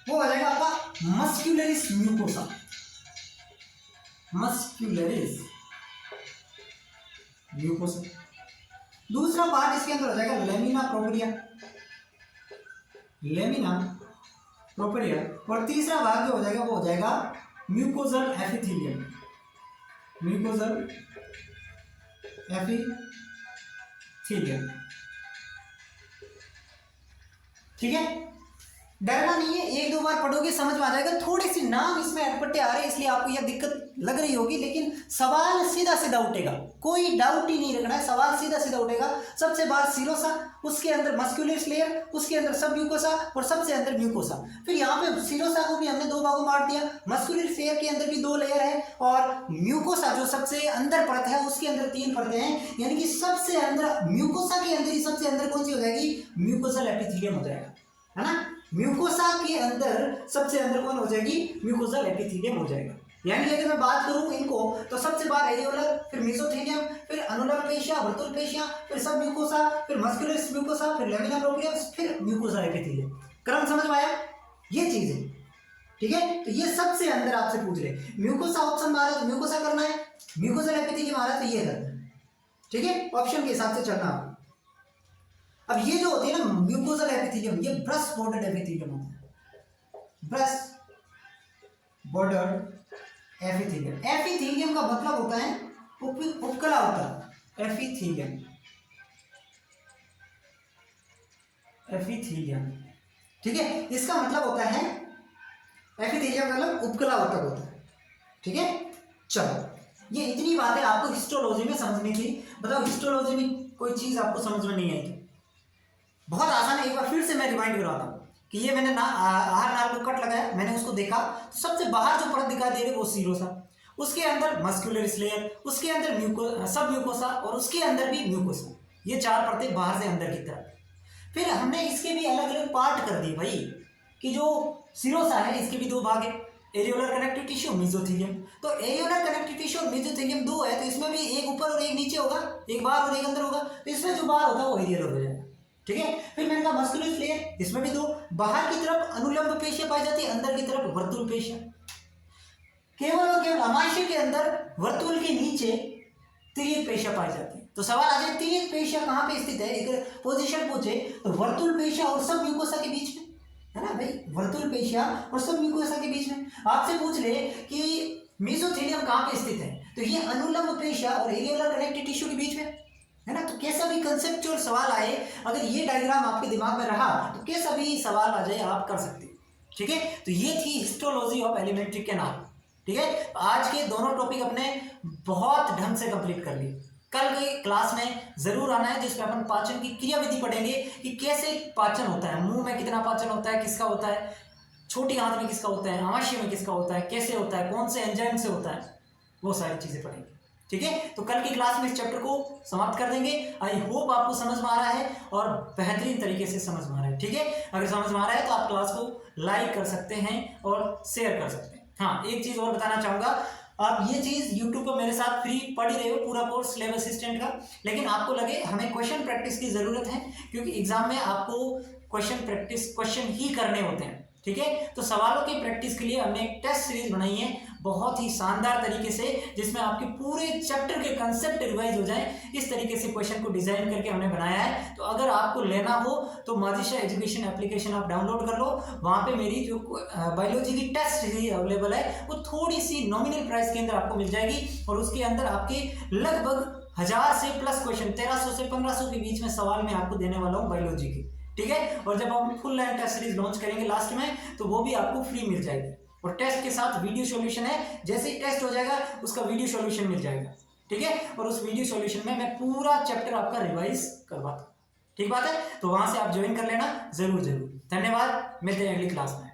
वो हो जाएगा आपका मस्क्यूलरिस म्यूकोसा, मस्क्यूलरिस म्यूकोसा। दूसरा पार्ट इसके अंदर हो जाएगा लेमिना प्रोपेरिया, लेमिना प्रोपेरिया। और तीसरा भाग जो हो जाएगा वो हो जाएगा म्यूकोजल एपिथेलियम, म्यूकोजल एपिथेलियम, ठीक है। डरना नहीं है, 1-2 बार पढ़ोगे समझ में आ जाएगा। थोड़ी सी नाम इसमें अटपटे आ रहे हैं इसलिए आपको यह दिक्कत लग रही होगी, लेकिन सवाल सीधा सीधा उठेगा, कोई डाउट ही नहीं रखना है, सवाल सीधा सीधा उठेगा। सबसे बाहर सिरोसा, उसके अंदर मस्कुलर लेयर, उसके अंदर सब म्यूकोसा, और सबसे अंदर म्यूकोसा। फिर यहाँ पे सिरोसा को भी हमने 2 भागों में बांट दिया, मस्कुलर लेयर के अंदर भी 2 लेयर है, और म्यूकोसा जो सबसे अंदर परत है उसके अंदर 3 परतें हैं, यानी कि सबसे अंदर म्यूकोसा के अंदर ही सबसे अंदर कौन सी हो जाएगी? म्यूकोसल एपिथेलियम हो जाएगा, है ना। म्यूकोसा के अंदर सबसे अंदर कौन हो जाएगी? म्यूकोसल एपिथेलियम हो जाएगा। यानी कि अगर मैं बात करूं इनको, तो सबसे बाहर एरियोलर, फिर मेसोथेलियम, फिर अनुलंब पेशियां, वर्तुल पेशियां, फिर सब म्यूकोसा, फिर मस्कुलर म्यूकोसा, फिर लेमिना प्रोपेरिया, फिर म्यूकोसा एपिथेलियम। क्रम समझ में आया? ये चीज है, ठीक है। तो ये सबसे अंदर आपसे पूछ रहे, म्यूकोसा ऑप्शन मारा तो म्यूकोसा करना है, म्यूकोसल एपिथेलियम आ रहा है तो ये करना है, ठीक है। ऑप्शन के हिसाब से चलना आप। अब ये जो होती है ना म्यूकोसल एपिथेलियम, ये ब्रश बॉर्डर्ड एपिथेलियम होता है, ब्रश बॉर्डर्ड एपिथेलियम। एपिथेलियम का मतलब होता है उपकला होता है, एपिथेलियम, एपिथेलियम, ठीक है। इसका मतलब होता है एपिथेलियम का मतलब उपकला होता है, ठीक है। चलो ये इतनी बातें आपको हिस्टोलॉजी में समझनी थी। बताओ हिस्टोलॉजी में कोई चीज आपको समझ में नहीं आई तो? बहुत आसान है, एक बार फिर से मैं रिमाइंड करवाता हूँ कि ये मैंने आहार नाल को कट लगाया, मैंने उसको देखा, तो सबसे बाहर जो परत दिखाई दे रही है वो सिरोसा, उसके अंदर मस्कुलर लेयर, उसके अंदर सब म्यूकोसा, और उसके अंदर भी म्यूकोसा। ये 4 परतें बाहर से अंदर की तरफ। फिर हमने इसके भी अलग अलग पार्ट कर दिए भाई, कि जो सिरोसा है इसके भी 2 भाग है, एरियोलर कनेक्टिव टिश्यू, मेसोथेलियम। तो एरियोलर कनेक्टिव टिश्यू और मेसोथेलियम 2 है, तो इसमें भी एक ऊपर और एक नीचे होगा, एक बाहर और एक अंदर होगा। तो इसमें जो बाहर होता है वो एरियोलर हो जाएगा, ठीक है। फिर मैंने कहा मस्कुलर लेयर, इसमें भी 2, बाहर की तरफ अनुलंब पेशियां पाई जाती है, अंदर की तरफ वर्तुल पेशियां। केवल और केवल अमाशय के अंदर वर्तुल के नीचे तिर्यक पेशियां पाई जाती है। तो सवाल आ जाए तिर्यक पेशियां कहाँ पे स्थित है, एक पोजीशन पूछे तो वर्तुल पेशियां और सब म्यूकोसा के बीच में, है ना भाई, वर्तुल पेशियां और सब म्यूकोसा के बीच में। आपसे पूछ ले कि मेसोथेलियम कहाँ पे स्थित है, तो ये अनुलंब पेशियां और एरियोलर कनेक्टिव टिश्यू के बीच में, है ना। तो कैसा भी कंसेप्चुअल सवाल आए, अगर ये डायग्राम आपके दिमाग में रहा तो कैसा भी सवाल आ जाए आप कर सकते हैं, ठीक है, तो ये थी हिस्टोलॉजी ऑफ एलिमेंट्री कैनाल। ठीक है, आज के दोनों टॉपिक अपने बहुत ढंग से कंप्लीट कर लिए। कल की क्लास में जरूर आना है जिसमें अपन पाचन की क्रियाविधि पढ़ेंगे कि कैसे पाचन होता है, मुंह में कितना पाचन होता है, किसका होता है, छोटी आंत में किसका होता है, आमाशय में किसका होता है, कैसे होता है, कौन से एंजाइम से होता है, वो सारी चीजें पढ़ेंगे। ठीक है, तो कल की क्लास में इस चैप्टर को समाप्त कर देंगे। आई होप आपको समझ में आ रहा है और बेहतरीन तरीके से समझ में आ रहा है। ठीक है, अगर समझ में आ रहा है तो आप क्लास को लाइक कर सकते हैं और शेयर कर सकते हैं। हाँ, एक चीज और बताना चाहूंगा, आप ये चीज YouTube पर मेरे साथ फ्री पढ़ ही रहे हो, पूरा कोर्स स्लेब असिस्टेंट का, लेकिन आपको लगे हमें क्वेश्चन प्रैक्टिस की जरूरत है, क्योंकि एग्जाम में आपको क्वेश्चन ही करने होते हैं। ठीक है, तो सवालों की प्रैक्टिस के लिए हमने एक टेस्ट सीरीज बनाई है बहुत ही शानदार तरीके से, जिसमें आपके पूरे चैप्टर के कंसेप्ट रिवाइज हो जाए, इस तरीके से क्वेश्चन को डिजाइन करके हमने बनाया है। तो अगर आपको लेना हो तो माजिशा एजुकेशन एप्लीकेशन आप डाउनलोड कर लो, वहाँ पे मेरी जो बायोलॉजी की टेस्ट सीरीज अवेलेबल है वो थोड़ी सी नॉमिनल प्राइस के अंदर आपको मिल जाएगी, और उसके अंदर आपके लगभग 1000 से प्लस क्वेश्चन, 1300 से 1500 के बीच में सवाल मैं आपको देने वाला हूँ बायोलॉजी के। ठीक है, और जब हम full line test series launch करेंगे लास्ट में, तो वो भी आपको फ्री मिल जाएगी, और टेस्ट के साथ वीडियो सॉल्यूशन है, जैसे ही टेस्ट हो जाएगा उसका वीडियो सॉल्यूशन मिल जाएगा। ठीक है, और उस वीडियो सॉल्यूशन में मैं पूरा चैप्टर आपका रिवाइज करवाता हूँ। ठीक बात है, तो वहां से आप ज्वाइन कर लेना जरूर। धन्यवाद, मिलते हैं अगली क्लास में।